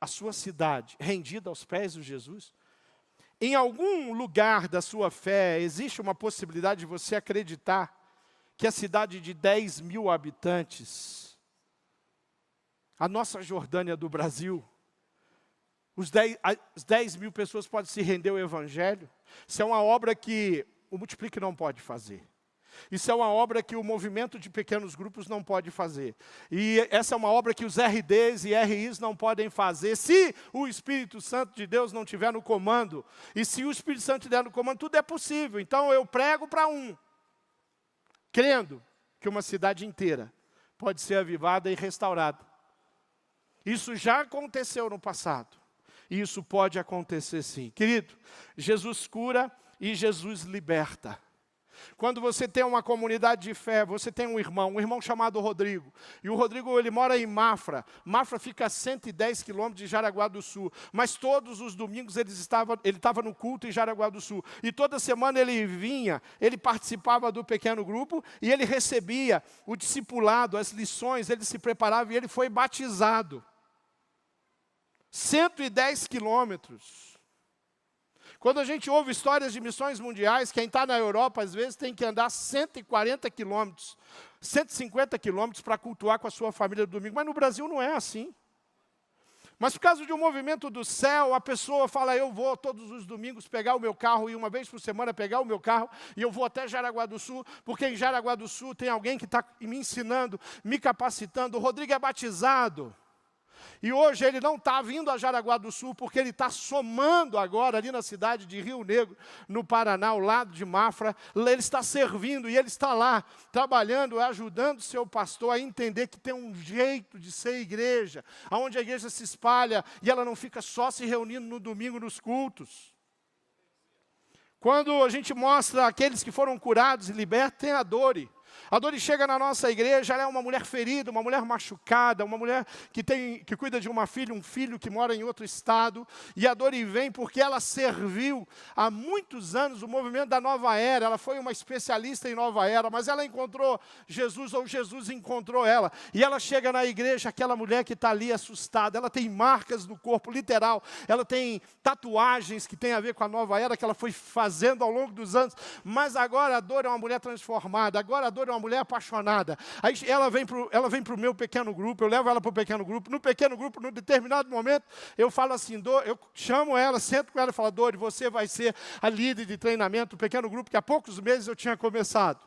a sua cidade, rendida aos pés de Jesus? Em algum lugar da sua fé, existe uma possibilidade de você acreditar que a cidade de 10 mil habitantes, a nossa Jordânia do Brasil, as 10 mil pessoas podem se render ao Evangelho? Isso é uma obra que o Multiplique não pode fazer. Isso é uma obra que o movimento de pequenos grupos não pode fazer. E essa é uma obra que os RDs e RIs não podem fazer, se o Espírito Santo de Deus não estiver no comando. E se o Espírito Santo estiver no comando, tudo é possível. Então eu prego para um, crendo que uma cidade inteira pode ser avivada e restaurada. Isso já aconteceu no passado. E isso pode acontecer sim. Querido, Jesus cura e Jesus liberta. Quando você tem uma comunidade de fé, você tem um irmão chamado Rodrigo. E o Rodrigo, ele mora em Mafra. Mafra fica a 110 quilômetros de Jaraguá do Sul. Mas todos os domingos ele estava no culto em Jaraguá do Sul. E toda semana ele vinha, ele participava do pequeno grupo e ele recebia o discipulado, as lições, ele se preparava e ele foi batizado. 110 quilômetros. Quando a gente ouve histórias de missões mundiais, quem está na Europa, às vezes, tem que andar 140 quilômetros, 150 quilômetros para cultuar com a sua família no domingo. Mas no Brasil não é assim. Mas por causa de um movimento do céu, a pessoa fala, eu vou todos os domingos pegar o meu carro e uma vez por semana pegar o meu carro e eu vou até Jaraguá do Sul, porque em Jaraguá do Sul tem alguém que está me ensinando, me capacitando. O Rodrigo é batizado. E hoje ele não está vindo a Jaraguá do Sul, porque ele está somando agora ali na cidade de Rio Negro, no Paraná, ao lado de Mafra. Ele está servindo e ele está lá, trabalhando, ajudando o seu pastor a entender que tem um jeito de ser igreja, onde a igreja se espalha e ela não fica só se reunindo no domingo nos cultos. Quando a gente mostra aqueles que foram curados e libertos, tem a Dori. A Dori chega na nossa igreja, ela é uma mulher ferida, uma mulher machucada, uma mulher que cuida de uma filha, um filho que mora em outro estado. E a Dori vem porque ela serviu há muitos anos o movimento da Nova Era. Ela foi uma especialista em Nova Era, mas ela encontrou Jesus, ou Jesus encontrou ela. E ela chega na igreja, aquela mulher que está ali assustada. Ela tem marcas no corpo, literal. Ela tem tatuagens que tem a ver com a Nova Era, que ela foi fazendo ao longo dos anos. Mas agora a Dori é uma mulher transformada. Agora a Dori é uma mulher apaixonada. Aí ela vem para o meu pequeno grupo, eu levo ela para o pequeno grupo. No pequeno grupo, num determinado momento, eu falo assim, eu chamo ela, sento com ela e falo, Dori, você vai ser a líder de treinamento do pequeno grupo, que há poucos meses eu tinha começado.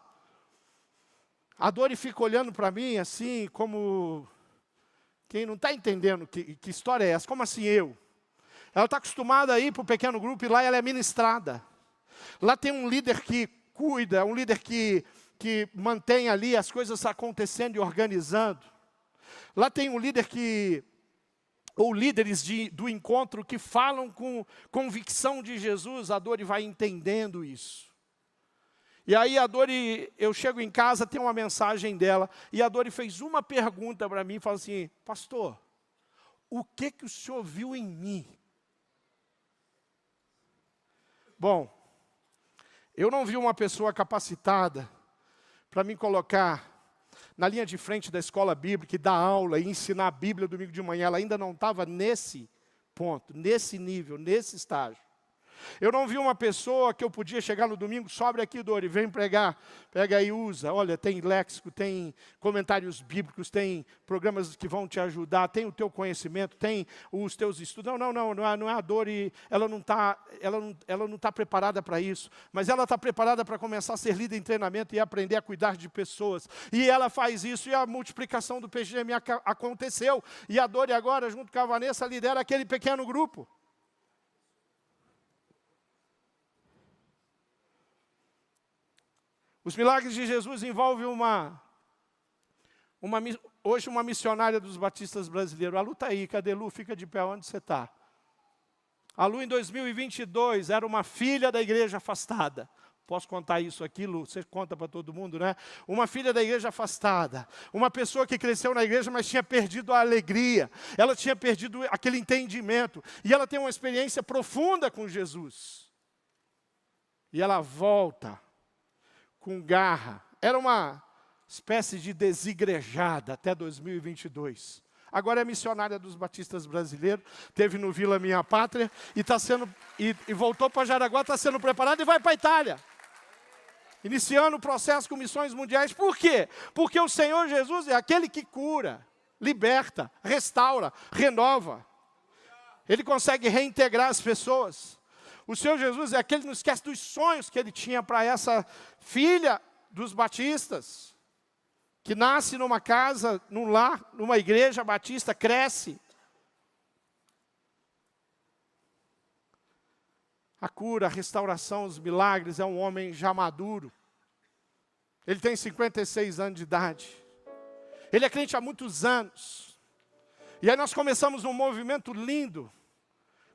A Dori fica olhando para mim assim, como quem não está entendendo que história é essa, como assim eu? Ela está acostumada a ir para o pequeno grupo e lá ela é ministrada. Lá tem um líder que cuida, um líder que mantém ali as coisas acontecendo e organizando. Lá tem um líder ou líderes do encontro que falam com convicção de Jesus. A Dori vai entendendo isso. E aí a Dori, eu chego em casa, tem uma mensagem dela, e a Dori fez uma pergunta para mim, fala assim, pastor, o que o senhor viu em mim? Bom, eu não vi uma pessoa capacitada para me colocar na linha de frente da escola bíblica e dar aula e ensinar a Bíblia domingo de manhã. Ela ainda não estava nesse ponto, nesse nível, nesse estágio. Eu não vi uma pessoa que eu podia chegar no domingo, sobe aqui, Dori, vem pregar, pega aí, usa. Olha, tem léxico, tem comentários bíblicos, tem programas que vão te ajudar, tem o teu conhecimento, tem os teus estudos. Não é a Dori, ela não tá preparada para isso, mas ela está preparada para começar a ser líder em treinamento e aprender a cuidar de pessoas. E ela faz isso e a multiplicação do PGM aconteceu. E a Dori agora, junto com a Vanessa, lidera aquele pequeno grupo. Os milagres de Jesus envolvem hoje uma missionária dos batistas brasileiros. A Lu está aí, cadê Lu? Fica de pé onde você está. A Lu, em 2022, era uma filha da igreja afastada. Posso contar isso aqui, Lu? Você conta para todo mundo, né? Uma filha da igreja afastada. Uma pessoa que cresceu na igreja, mas tinha perdido a alegria. Ela tinha perdido aquele entendimento. E ela tem uma experiência profunda com Jesus. E ela volta com garra. Era uma espécie de desigrejada até 2022. Agora é missionária dos batistas brasileiros, teve no Vila Minha Pátria e voltou para Jaraguá, está sendo preparada e vai para a Itália. Iniciando o processo com missões mundiais. Por quê? Porque o Senhor Jesus é aquele que cura, liberta, restaura, renova. Ele consegue reintegrar as pessoas. O Senhor Jesus é aquele que não esquece dos sonhos que ele tinha para essa filha dos batistas, que nasce numa casa, num lar, numa igreja batista, cresce. A cura, a restauração, os milagres, é um homem já maduro. Ele tem 56 anos de idade. Ele é crente há muitos anos. E aí nós começamos um movimento lindo,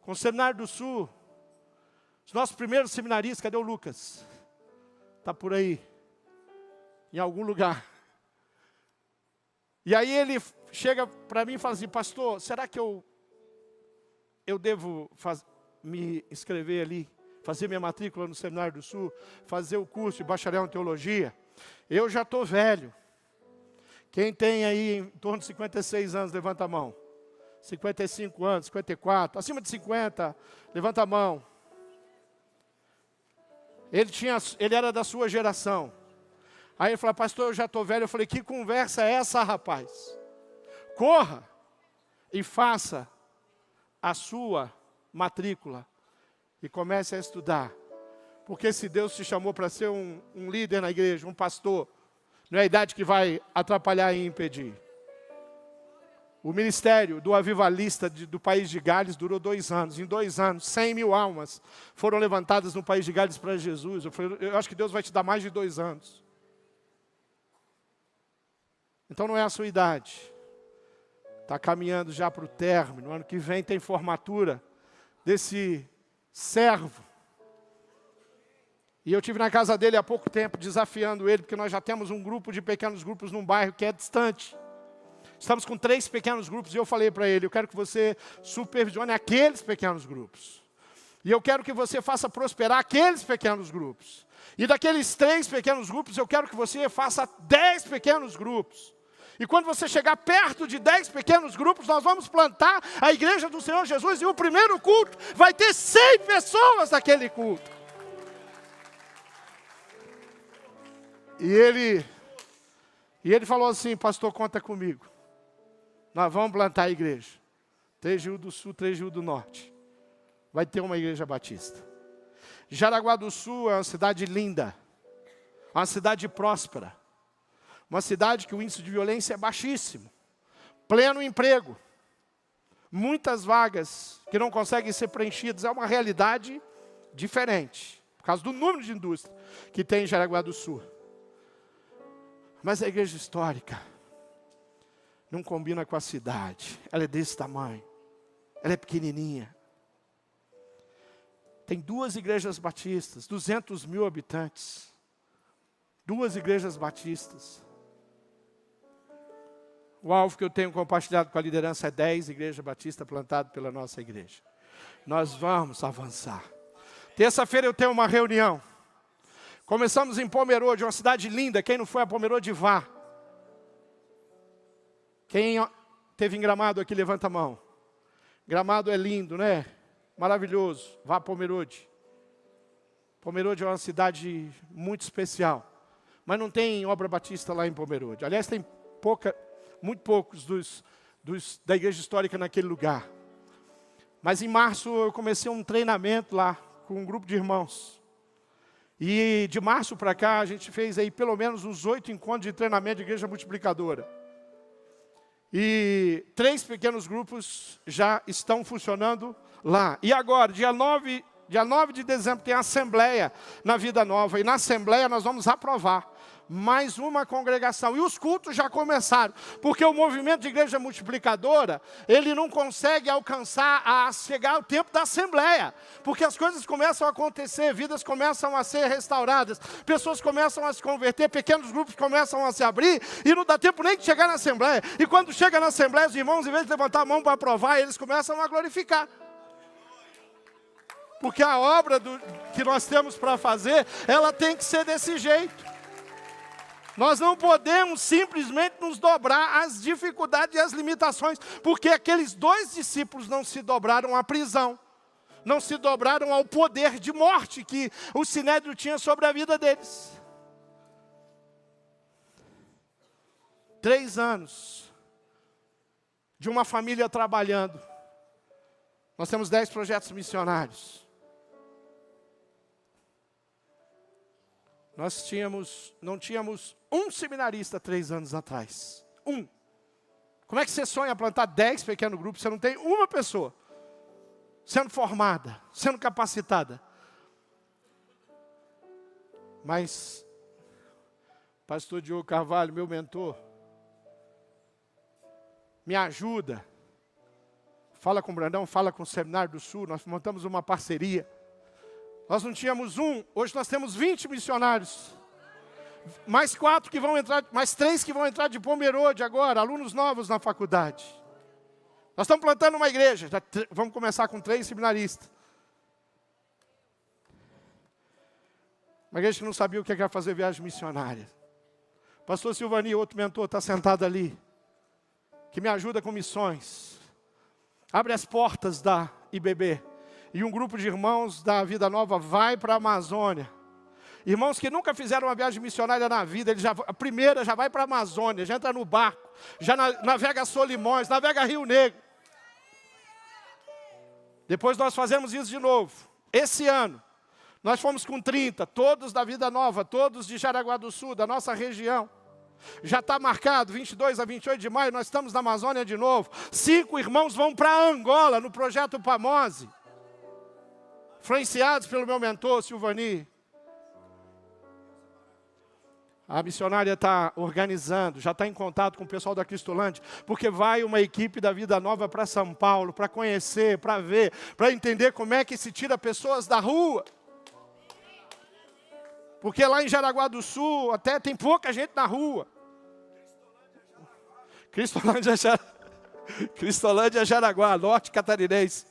com o Seminário do Sul. Os nossos primeiros seminaristas, cadê o Lucas? Está por aí, em algum lugar. E aí ele chega para mim e fala assim: pastor, será que eu devo me inscrever ali, fazer minha matrícula no Seminário do Sul, fazer o curso de bacharel em teologia? Eu já estou velho. Quem tem aí em torno de 56 anos, levanta a mão. 55 anos, 54, acima de 50, levanta a mão. Ele era da sua geração. Aí ele falou: pastor, eu já estou velho. Eu falei: que conversa é essa, rapaz? Corra e faça a sua matrícula e comece a estudar. Porque se Deus te chamou para ser um líder na igreja, um pastor, não é a idade que vai atrapalhar e impedir. O ministério do avivalista do país de Gales durou 2 anos. Em 2 anos, 100 mil almas foram levantadas no país de Gales para Jesus. Eu falei: eu acho que Deus vai te dar mais de 2 anos. Então não é a sua idade. Está caminhando já para o término. No ano que vem tem formatura desse servo. E eu estive na casa dele há pouco tempo, desafiando ele, porque nós já temos um grupo de pequenos grupos num bairro que é distante. Estamos com 3 pequenos grupos e eu falei para ele: eu quero que você supervisione aqueles pequenos grupos. E eu quero que você faça prosperar aqueles pequenos grupos. E daqueles 3 pequenos grupos, eu quero que você faça 10 pequenos grupos. E quando você chegar perto de 10 pequenos grupos, nós vamos plantar a igreja do Senhor Jesus. E o primeiro culto vai ter 100 pessoas naquele culto. E ele falou assim: pastor, conta comigo. Nós vamos plantar a igreja. 3 de Rio do Sul, 3 de Rio do Norte. Vai ter uma igreja batista. Jaraguá do Sul é uma cidade linda. Uma cidade próspera. Uma cidade que o índice de violência é baixíssimo. Pleno emprego. Muitas vagas que não conseguem ser preenchidas. É uma realidade diferente. Por causa do número de indústria que tem em Jaraguá do Sul. Mas a igreja histórica não combina com a cidade. Ela é desse tamanho. Ela é pequenininha. Tem 2 igrejas batistas, 200 mil habitantes. 2 igrejas batistas. O alvo que eu tenho compartilhado com a liderança é 10 igrejas batistas plantadas pela nossa igreja. Nós vamos avançar. Terça-feira eu tenho uma reunião. Começamos em Pomerode, uma cidade linda. Quem não foi a Pomerode, vá. Quem teve em Gramado aqui, levanta a mão. Gramado é lindo, né? Maravilhoso. Vá a Pomerode. Pomerode é uma cidade muito especial. Mas não tem obra batista lá em Pomerode. Aliás, tem muito poucos da igreja histórica naquele lugar. Mas em março eu comecei um treinamento lá com um grupo de irmãos. E de março para cá, a gente fez aí pelo menos uns 8 encontros de treinamento de igreja multiplicadora. E 3 pequenos grupos já estão funcionando lá. E agora, dia 9 de dezembro, tem a Assembleia na Vida Nova. E na Assembleia nós vamos aprovar mais uma congregação. E os cultos já começaram, porque o movimento de igreja multiplicadora, ele não consegue alcançar a chegar ao tempo da assembleia, porque as coisas começam a acontecer, vidas começam a ser restauradas, pessoas começam a se converter, pequenos grupos começam a se abrir, e não dá tempo nem de chegar na assembleia. E quando chega na assembleia, os irmãos, em vez de levantar a mão para aprovar, eles começam a glorificar. Porque a obra que nós temos para fazer, ela tem que ser desse jeito. Nós não podemos simplesmente nos dobrar às dificuldades e às limitações, porque aqueles 2 discípulos não se dobraram à prisão, não se dobraram ao poder de morte que o Sinédrio tinha sobre a vida deles. 3 anos de uma família trabalhando. Nós temos 10 projetos missionários. Nós não tínhamos um seminarista 3 anos atrás. Um. Como é que você sonha plantar 10 pequenos grupos? Você não tem uma pessoa sendo formada, sendo capacitada. Mas, pastor Diogo Carvalho, meu mentor, me ajuda. Fala com o Brandão, fala com o Seminário do Sul, nós montamos uma parceria. Nós não tínhamos um, hoje nós temos 20 missionários. Mais 4 que vão entrar, mais 3 que vão entrar de Pomerode agora, alunos novos na faculdade. Nós estamos plantando uma igreja, vamos começar com 3 seminaristas. Uma igreja que não sabia o que era fazer viagem missionária. Pastor Silvani, outro mentor, está sentado ali, que me ajuda com missões. Abre as portas da IBB. E um grupo de irmãos da Vida Nova vai para a Amazônia. Irmãos que nunca fizeram uma viagem missionária na vida, a primeira já vai para a Amazônia, já entra no barco, já navega Solimões, navega Rio Negro. Depois nós fazemos isso de novo. Esse ano, nós fomos com 30, todos da Vida Nova, todos de Jaraguá do Sul, da nossa região. Já está marcado, 22 a 28 de maio, nós estamos na Amazônia de novo. 5 irmãos vão para Angola, no projeto Pamose. Influenciados pelo meu mentor, Silvani. A missionária está organizando, já está em contato com o pessoal da Cristolândia, porque vai uma equipe da Vida Nova para São Paulo, para conhecer, para ver, para entender como é que se tira pessoas da rua. Porque lá em Jaraguá do Sul, até tem pouca gente na rua. Cristolândia, Jaraguá, norte catarinense.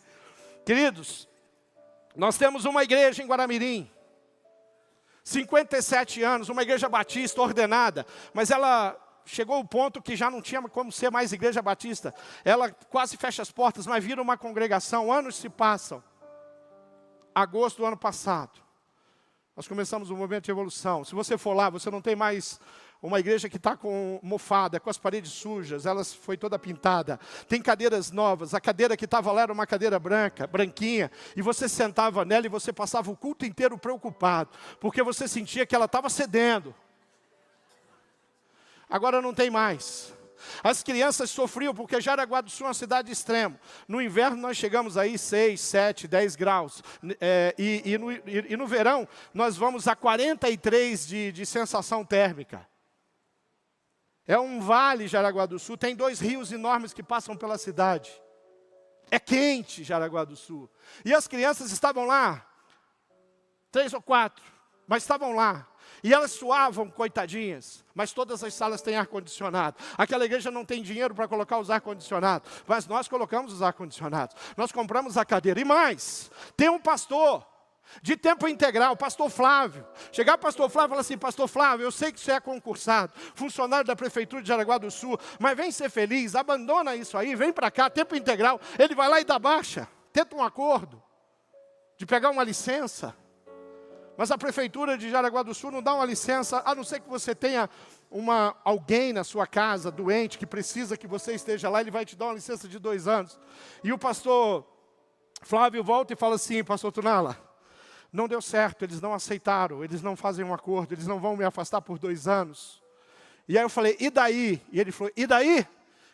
Queridos, nós temos uma igreja em Guaramirim, 57 anos, uma igreja batista ordenada, mas ela chegou ao ponto que já não tinha como ser mais igreja batista. Ela quase fecha as portas, mas vira uma congregação, anos se passam. Agosto do ano passado, nós começamos um movimento de evolução. Se você for lá, você não tem mais uma igreja que está com mofada, com as paredes sujas, ela foi toda pintada. Tem cadeiras novas, a cadeira que estava lá era uma cadeira branca, branquinha, e você sentava nela e você passava o culto inteiro preocupado, porque você sentia que ela estava cedendo. Agora não tem mais. As crianças sofriam, porque Jaraguá do Sul é uma cidade extrema. No inverno nós chegamos aí 6, 7, 10 graus. E no verão nós vamos a 43 de sensação térmica. É um vale, Jaraguá do Sul, tem 2 rios enormes que passam pela cidade. É quente, Jaraguá do Sul. E as crianças estavam lá, 3 ou 4, mas estavam lá. E elas suavam, coitadinhas, mas todas as salas têm ar-condicionado. Aquela igreja não tem dinheiro para colocar os ar-condicionados, mas nós colocamos os ar-condicionados. Nós compramos a cadeira. E mais, tem um pastor de tempo integral, pastor Flávio. Chegar o pastor Flávio e falar assim: pastor Flávio, eu sei que você é concursado, funcionário da prefeitura de Jaraguá do Sul, mas vem ser feliz, abandona isso aí, vem para cá, tempo integral. Ele vai lá e dá baixa, tenta um acordo de pegar uma licença. Mas a prefeitura de Jaraguá do Sul não dá uma licença, a não ser que você tenha alguém na sua casa, doente, que precisa que você esteja lá, ele vai te dar uma licença de 2 anos. E o pastor Flávio volta e fala assim: pastor Tunala, não deu certo, eles não aceitaram, eles não fazem um acordo, eles não vão me afastar por 2 anos. E aí eu falei: e daí? E ele falou: e daí?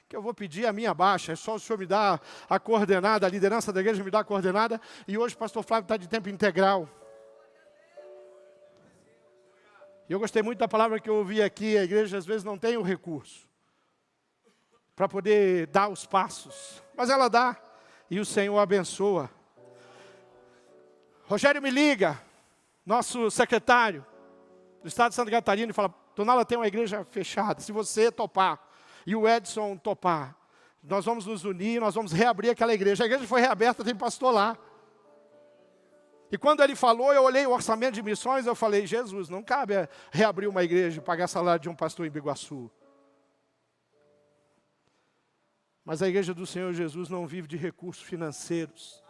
Que eu vou pedir a minha baixa, é só o senhor me dar a coordenada, a liderança da igreja me dá a coordenada, e hoje o pastor Flávio está de tempo integral. E eu gostei muito da palavra que eu ouvi aqui, a igreja às vezes não tem o recurso para poder dar os passos, mas ela dá, e o Senhor abençoa. Rogério me liga, nosso secretário do estado de Santa Catarina, e fala: Tonala, tem uma igreja fechada, se você topar, e o Edson topar, nós vamos nos unir, nós vamos reabrir aquela igreja. A igreja foi reaberta, tem pastor lá. E quando ele falou, eu olhei o orçamento de missões, eu falei: Jesus, não cabe reabrir uma igreja e pagar salário de um pastor em Biguaçu. Mas a igreja do Senhor Jesus não vive de recursos financeiros.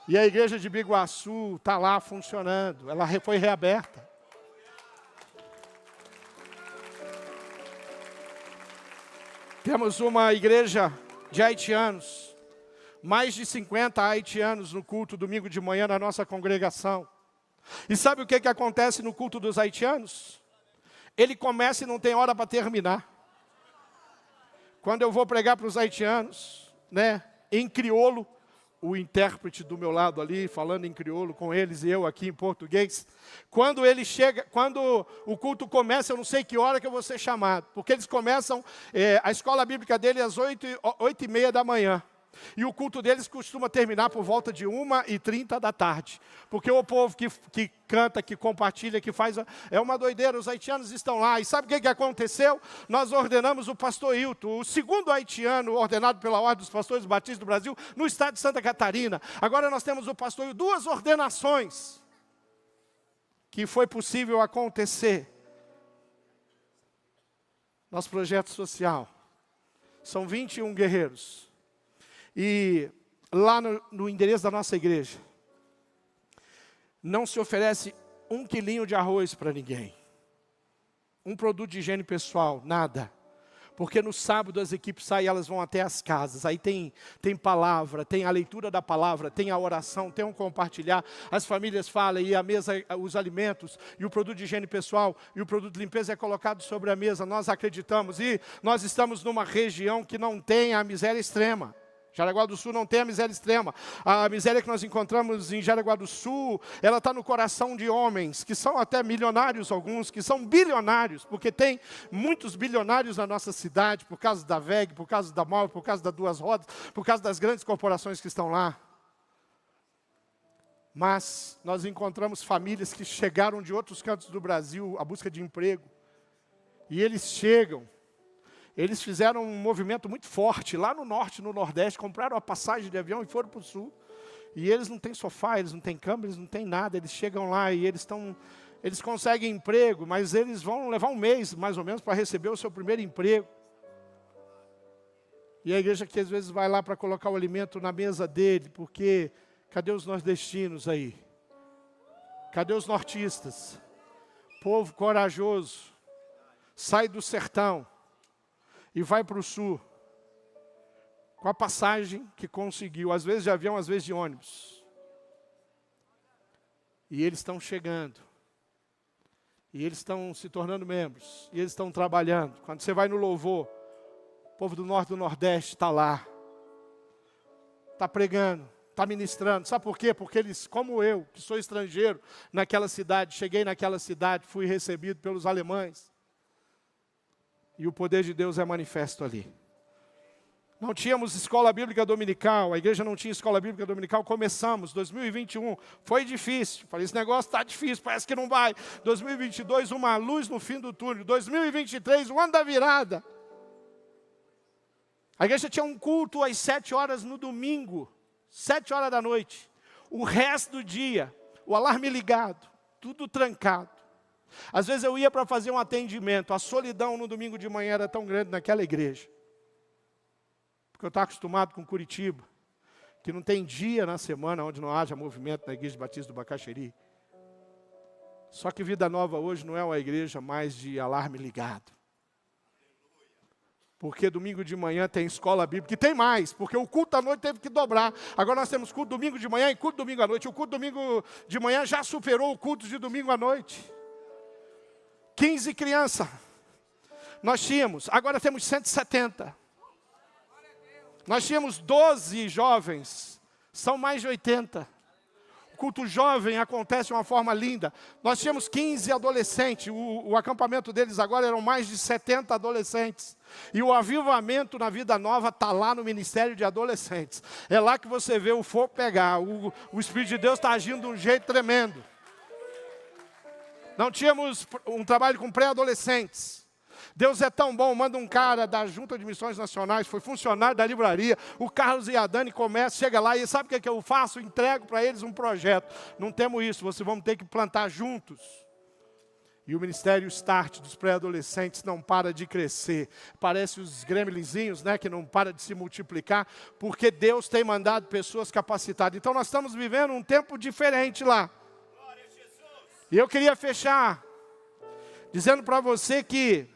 E a igreja de Biguaçu está lá funcionando, ela foi reaberta. Temos uma igreja de haitianos. Mais de 50 haitianos no culto domingo de manhã na nossa congregação. E sabe o que acontece no culto dos haitianos? Ele começa e não tem hora para terminar. Quando eu vou pregar para os haitianos, né, em crioulo, o intérprete do meu lado ali, falando em crioulo com eles e eu aqui em português, quando ele chega, quando o culto começa, eu não sei que hora que eu vou ser chamado, porque eles começam, a escola bíblica dele às 8h30 da manhã. E o culto deles costuma terminar por volta de 1h30 da tarde. Porque o povo que canta, que compartilha, que faz... É uma doideira, os haitianos estão lá. E sabe o que aconteceu? Nós ordenamos o pastor Hilton, o segundo haitiano ordenado pela Ordem dos Pastores Batistas do Brasil, no estado de Santa Catarina. Agora nós temos o pastor Hilton, 2 ordenações que foi possível acontecer. Nosso projeto social. São 21 guerreiros. E lá no endereço da nossa igreja, não se oferece 1 quilinho de arroz para ninguém. Um produto de higiene pessoal, nada. Porque no sábado as equipes saem e elas vão até as casas. Aí tem palavra, tem a leitura da palavra, tem a oração, tem um compartilhar. As famílias falam e a mesa, os alimentos, e o produto de higiene pessoal, e o produto de limpeza é colocado sobre a mesa. Nós acreditamos e nós estamos numa região que não tem a miséria extrema. Jaraguá do Sul não tem a miséria extrema. A miséria que nós encontramos em Jaraguá do Sul, ela está no coração de homens, que são até milionários alguns, que são bilionários, porque tem muitos bilionários na nossa cidade, por causa da VEG, por causa da MAU, por causa da Duas Rodas, por causa das grandes corporações que estão lá. Mas nós encontramos famílias que chegaram de outros cantos do Brasil à busca de emprego. E eles chegam. Eles fizeram um movimento muito forte, lá no norte, no nordeste, compraram a passagem de avião e foram para o sul. E eles não têm sofá, eles não têm cama, eles não têm nada. Eles chegam lá e eles conseguem emprego, mas eles vão levar 1 mês, mais ou menos, para receber o seu primeiro emprego. E a igreja que às vezes vai lá para colocar o alimento na mesa dele, porque cadê os nordestinos aí? Cadê os nortistas? Povo corajoso, sai do sertão e vai para o sul, com a passagem que conseguiu, às vezes de avião, às vezes de ônibus. E eles estão chegando. E eles estão se tornando membros. E eles estão trabalhando. Quando você vai no louvor, o povo do norte e do nordeste está lá. Está pregando, está ministrando. Sabe por quê? Porque eles, como eu, que sou estrangeiro naquela cidade, cheguei naquela cidade, fui recebido pelos alemães. E o poder de Deus é manifesto ali. Não tínhamos escola bíblica dominical, a igreja não tinha escola bíblica dominical, começamos, 2021, foi difícil. Falei, esse negócio está difícil, parece que não vai. 2022, uma luz no fim do túnel. 2023, o ano da virada. A igreja tinha um culto às 7 horas no domingo, 7 horas da noite. O resto do dia, o alarme ligado, tudo trancado. Às vezes eu ia para fazer um atendimento, a solidão no domingo de manhã era tão grande naquela igreja. Porque eu estava acostumado com Curitiba, que não tem dia na semana onde não haja movimento na igreja batista do Bacaxeri. Só que Vida Nova hoje não é uma igreja mais de alarme ligado. Porque domingo de manhã tem escola bíblica, e tem mais, porque o culto à noite teve que dobrar. Agora nós temos culto domingo de manhã e culto domingo à noite. O culto domingo de manhã já superou o culto de domingo à noite. 15 crianças. Nós tínhamos, agora temos 170. Nós tínhamos 12 jovens, são mais de 80. culto jovem acontece de uma forma linda. Nós tínhamos 15 adolescentes, o acampamento deles agora eram mais de 70 adolescentes. E o avivamento na Vida Nova está lá no Ministério de Adolescentes. É lá que você vê o fogo pegar, o Espírito de Deus está agindo de um jeito tremendo. Não tínhamos um trabalho com pré-adolescentes. Deus é tão bom, manda um cara da Junta de Missões Nacionais, foi funcionário da livraria, o Carlos e a Dani começa, chega lá e sabe o que eu faço? Entrego para eles um projeto. Não temos isso, vocês vão ter que plantar juntos. E o Ministério Start dos pré-adolescentes não para de crescer. Parece os gremlinzinhos, né, que não para de se multiplicar, porque Deus tem mandado pessoas capacitadas. Então nós estamos vivendo um tempo diferente lá. E eu queria fechar dizendo para você que,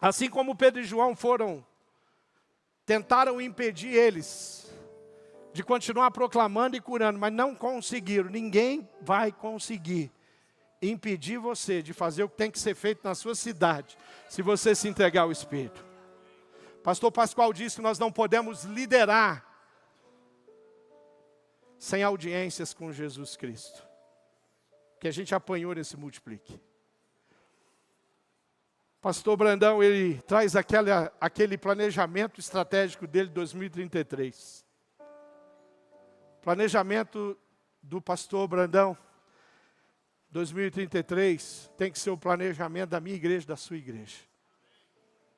assim como Pedro e João tentaram impedir eles de continuar proclamando e curando, mas não conseguiram. Ninguém vai conseguir impedir você de fazer o que tem que ser feito na sua cidade, se você se entregar ao Espírito. Pastor Pascoal disse que nós não podemos liderar sem audiências com Jesus Cristo. Que a gente apanhou nesse multiplique. Pastor Brandão, ele traz aquele planejamento estratégico dele de 2033. Planejamento do pastor Brandão, 2033, tem que ser o planejamento da minha igreja, da sua igreja.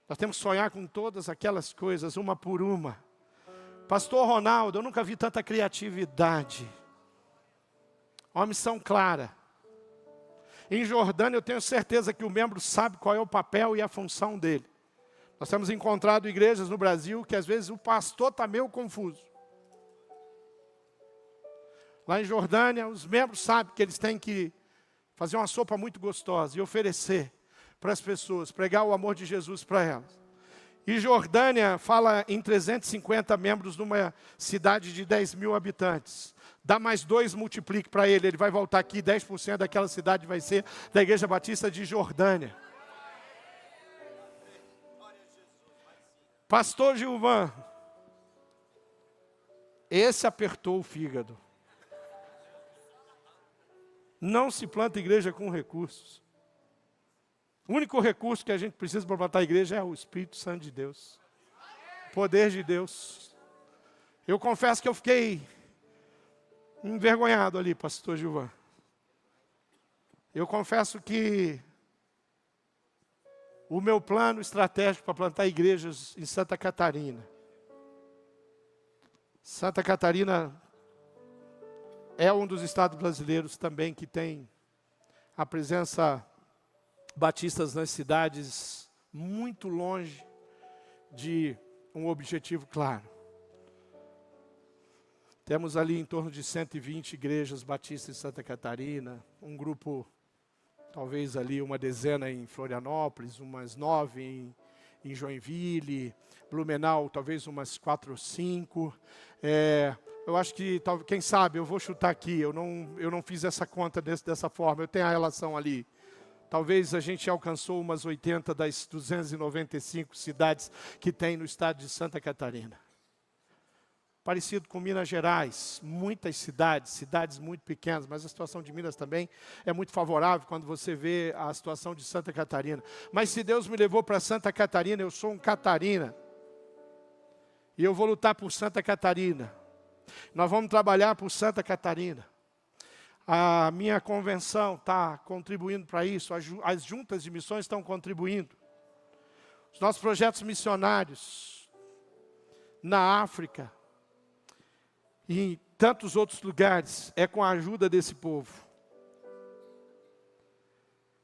Nós temos que sonhar com todas aquelas coisas, uma por uma. Pastor Ronaldo, eu nunca vi tanta criatividade. Uma missão clara. Em Jordânia, eu tenho certeza que o membro sabe qual é o papel e a função dele. Nós temos encontrado igrejas no Brasil que às vezes o pastor está meio confuso. Lá em Jordânia, os membros sabem que eles têm que fazer uma sopa muito gostosa e oferecer para as pessoas, pregar o amor de Jesus para elas. E Jordânia fala em 350 membros numa cidade de 10 mil habitantes. Dá mais 2, multiplique para ele. Ele vai voltar aqui, 10% daquela cidade vai ser da Igreja Batista de Jordânia. Pastor Gilvan, esse apertou o fígado. Não se planta igreja com recursos. O único recurso que a gente precisa para plantar a igreja é o Espírito Santo de Deus. O poder de Deus. Eu confesso que eu fiquei envergonhado ali, pastor Gilvan. Eu confesso que o meu plano estratégico para plantar igrejas em Santa Catarina. Santa Catarina é um dos estados brasileiros também que tem a presença batistas nas cidades muito longe de um objetivo claro. Temos ali em torno de 120 igrejas batistas em Santa Catarina, um grupo, talvez ali uma dezena em Florianópolis, umas 9 em Joinville, Blumenau, talvez umas 4 ou 5. Eu acho que, quem sabe, eu vou chutar aqui, eu não fiz essa conta dessa forma, eu tenho a relação ali. Talvez a gente alcançou umas 80 das 295 cidades que tem no estado de Santa Catarina. Parecido com Minas Gerais, muitas cidades muito pequenas, mas a situação de Minas também é muito favorável quando você vê a situação de Santa Catarina. Mas se Deus me levou para Santa Catarina, eu sou um Catarina. E eu vou lutar por Santa Catarina. Nós vamos trabalhar por Santa Catarina. A minha convenção está contribuindo para isso, as juntas de missões estão contribuindo. Os nossos projetos missionários na África e em tantos outros lugares é com a ajuda desse povo.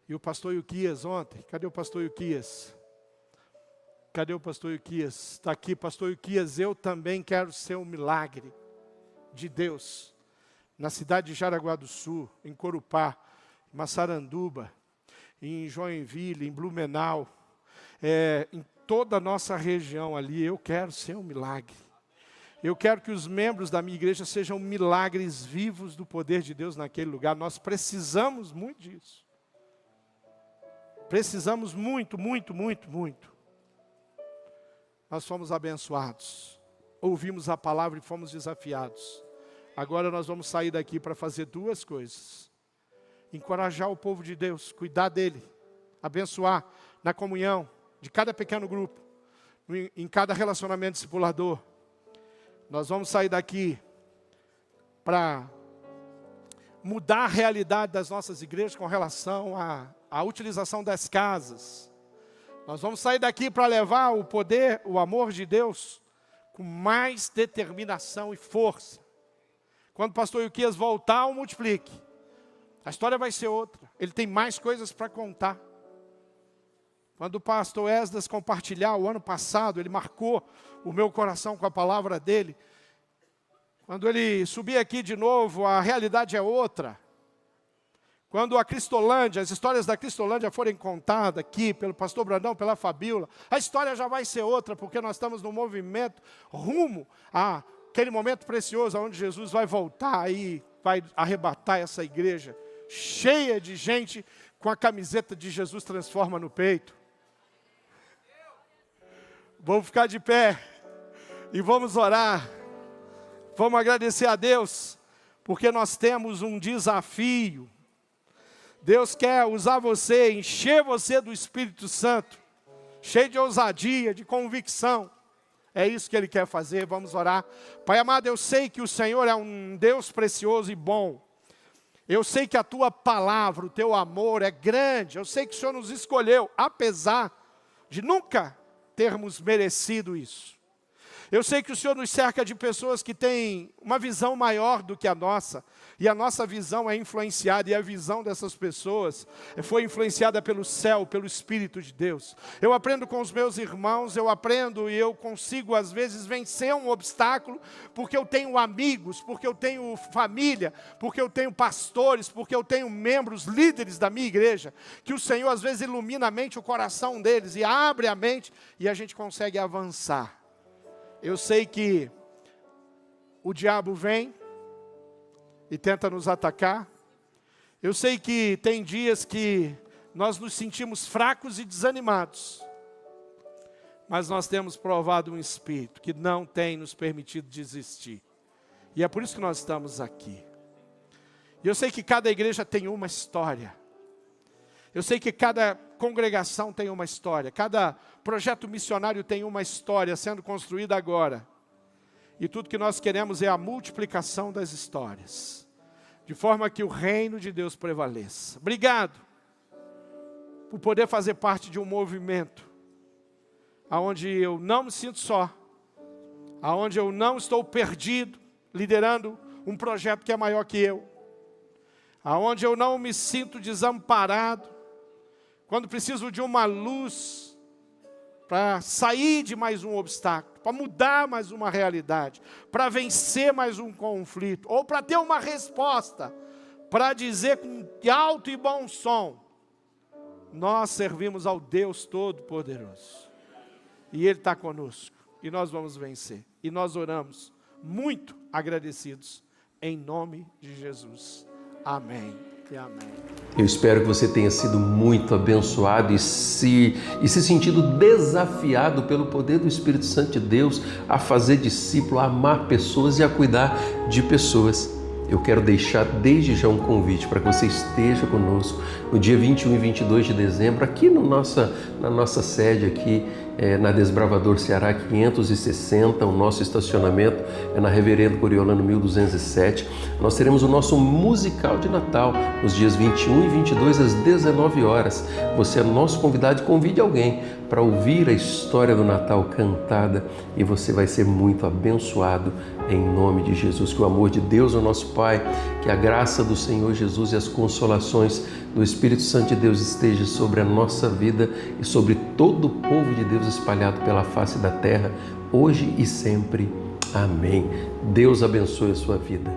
E o pastor Ilquias ontem, cadê o pastor Ilquias? Cadê o pastor Ilquias? Está aqui, pastor Ilquias, eu também quero ser um milagre de Deus. Na cidade de Jaraguá do Sul, em Corupá, em Massaranduba, em Joinville, em Blumenau, em toda a nossa região ali, eu quero ser um milagre. Eu quero que os membros da minha igreja sejam milagres vivos do poder de Deus naquele lugar. Nós precisamos muito disso. Precisamos muito, muito, muito, muito. Nós fomos abençoados. Ouvimos a palavra e fomos desafiados Agora nós vamos sair daqui para fazer duas coisas. Encorajar o povo de Deus, cuidar dele, abençoar na comunhão de cada pequeno grupo, em cada relacionamento discipulador. Nós vamos sair daqui para mudar a realidade das nossas igrejas com relação à utilização das casas. Nós vamos sair daqui para levar o poder, o amor de Deus com mais determinação e força. Quando o pastor Ilquias voltar, o multiplique. A história vai ser outra. Ele tem mais coisas para contar. Quando o pastor Esdras compartilhar o ano passado, ele marcou o meu coração com a palavra dele. Quando ele subir aqui de novo, a realidade é outra. Quando a Cristolândia, as histórias da Cristolândia forem contadas aqui pelo pastor Brandão, pela Fabíola, a história já vai ser outra, porque nós estamos no movimento rumo àquele momento precioso, onde Jesus vai voltar e vai arrebatar essa igreja cheia de gente com a camiseta de Jesus Transforma no peito. Vamos ficar de pé e vamos orar. Vamos agradecer a Deus, porque nós temos um desafio. Deus quer usar você, encher você do Espírito Santo, cheio de ousadia, de convicção. É isso que Ele quer fazer, vamos orar. Pai amado, eu sei que o Senhor é um Deus precioso e bom. Eu sei que a Tua palavra, o Teu amor é grande. Eu sei que o Senhor nos escolheu, apesar de nunca termos merecido isso. Eu sei que o Senhor nos cerca de pessoas que têm uma visão maior do que a nossa, e a nossa visão é influenciada, e a visão dessas pessoas foi influenciada pelo céu, pelo Espírito de Deus. Eu aprendo com os meus irmãos, eu aprendo e eu consigo às vezes vencer um obstáculo, porque eu tenho amigos, porque eu tenho família, porque eu tenho pastores, porque eu tenho membros, líderes da minha igreja, que o Senhor às vezes ilumina a mente, o coração deles, e abre a mente, e a gente consegue avançar. Eu sei que o diabo vem e tenta nos atacar. Eu sei que tem dias que nós nos sentimos fracos e desanimados. Mas nós temos provado um Espírito que não tem nos permitido desistir. E é por isso que nós estamos aqui. E eu sei que cada igreja tem uma história. Eu sei que cada congregação tem uma história, cada projeto missionário tem uma história sendo construída agora. E tudo que nós queremos é a multiplicação das histórias, de forma que o reino de Deus prevaleça. Obrigado por poder fazer parte de um movimento aonde eu não me sinto só, aonde eu não estou perdido, liderando um projeto que é maior que eu, aonde eu não me sinto desamparado, quando preciso de uma luz para sair de mais um obstáculo, para mudar mais uma realidade, para vencer mais um conflito, ou para ter uma resposta, para dizer com alto e bom som, nós servimos ao Deus Todo-Poderoso, e Ele está conosco, e nós vamos vencer, e nós oramos muito agradecidos, em nome de Jesus, amém. Amém. Eu espero que você tenha sido muito abençoado e se sentido desafiado pelo poder do Espírito Santo de Deus a fazer discípulo, a amar pessoas e a cuidar de pessoas. Eu quero deixar desde já um convite para que você esteja conosco no dia 21 e 22 de dezembro, aqui na nossa sede aqui, na Desbravador Ceará 560, o nosso estacionamento é na Reverendo Coriolano 1207. Nós teremos o nosso musical de Natal nos dias 21 e 22 às 19 horas. Você é nosso convidado e convide alguém para ouvir a história do Natal cantada e você vai ser muito abençoado em nome de Jesus. Que o amor de Deus, o nosso Pai, que a graça do Senhor Jesus e as consolações do Espírito Santo de Deus esteja sobre a nossa vida e sobre todo o povo de Deus espalhado pela face da terra, hoje e sempre. Amém. Deus abençoe a sua vida.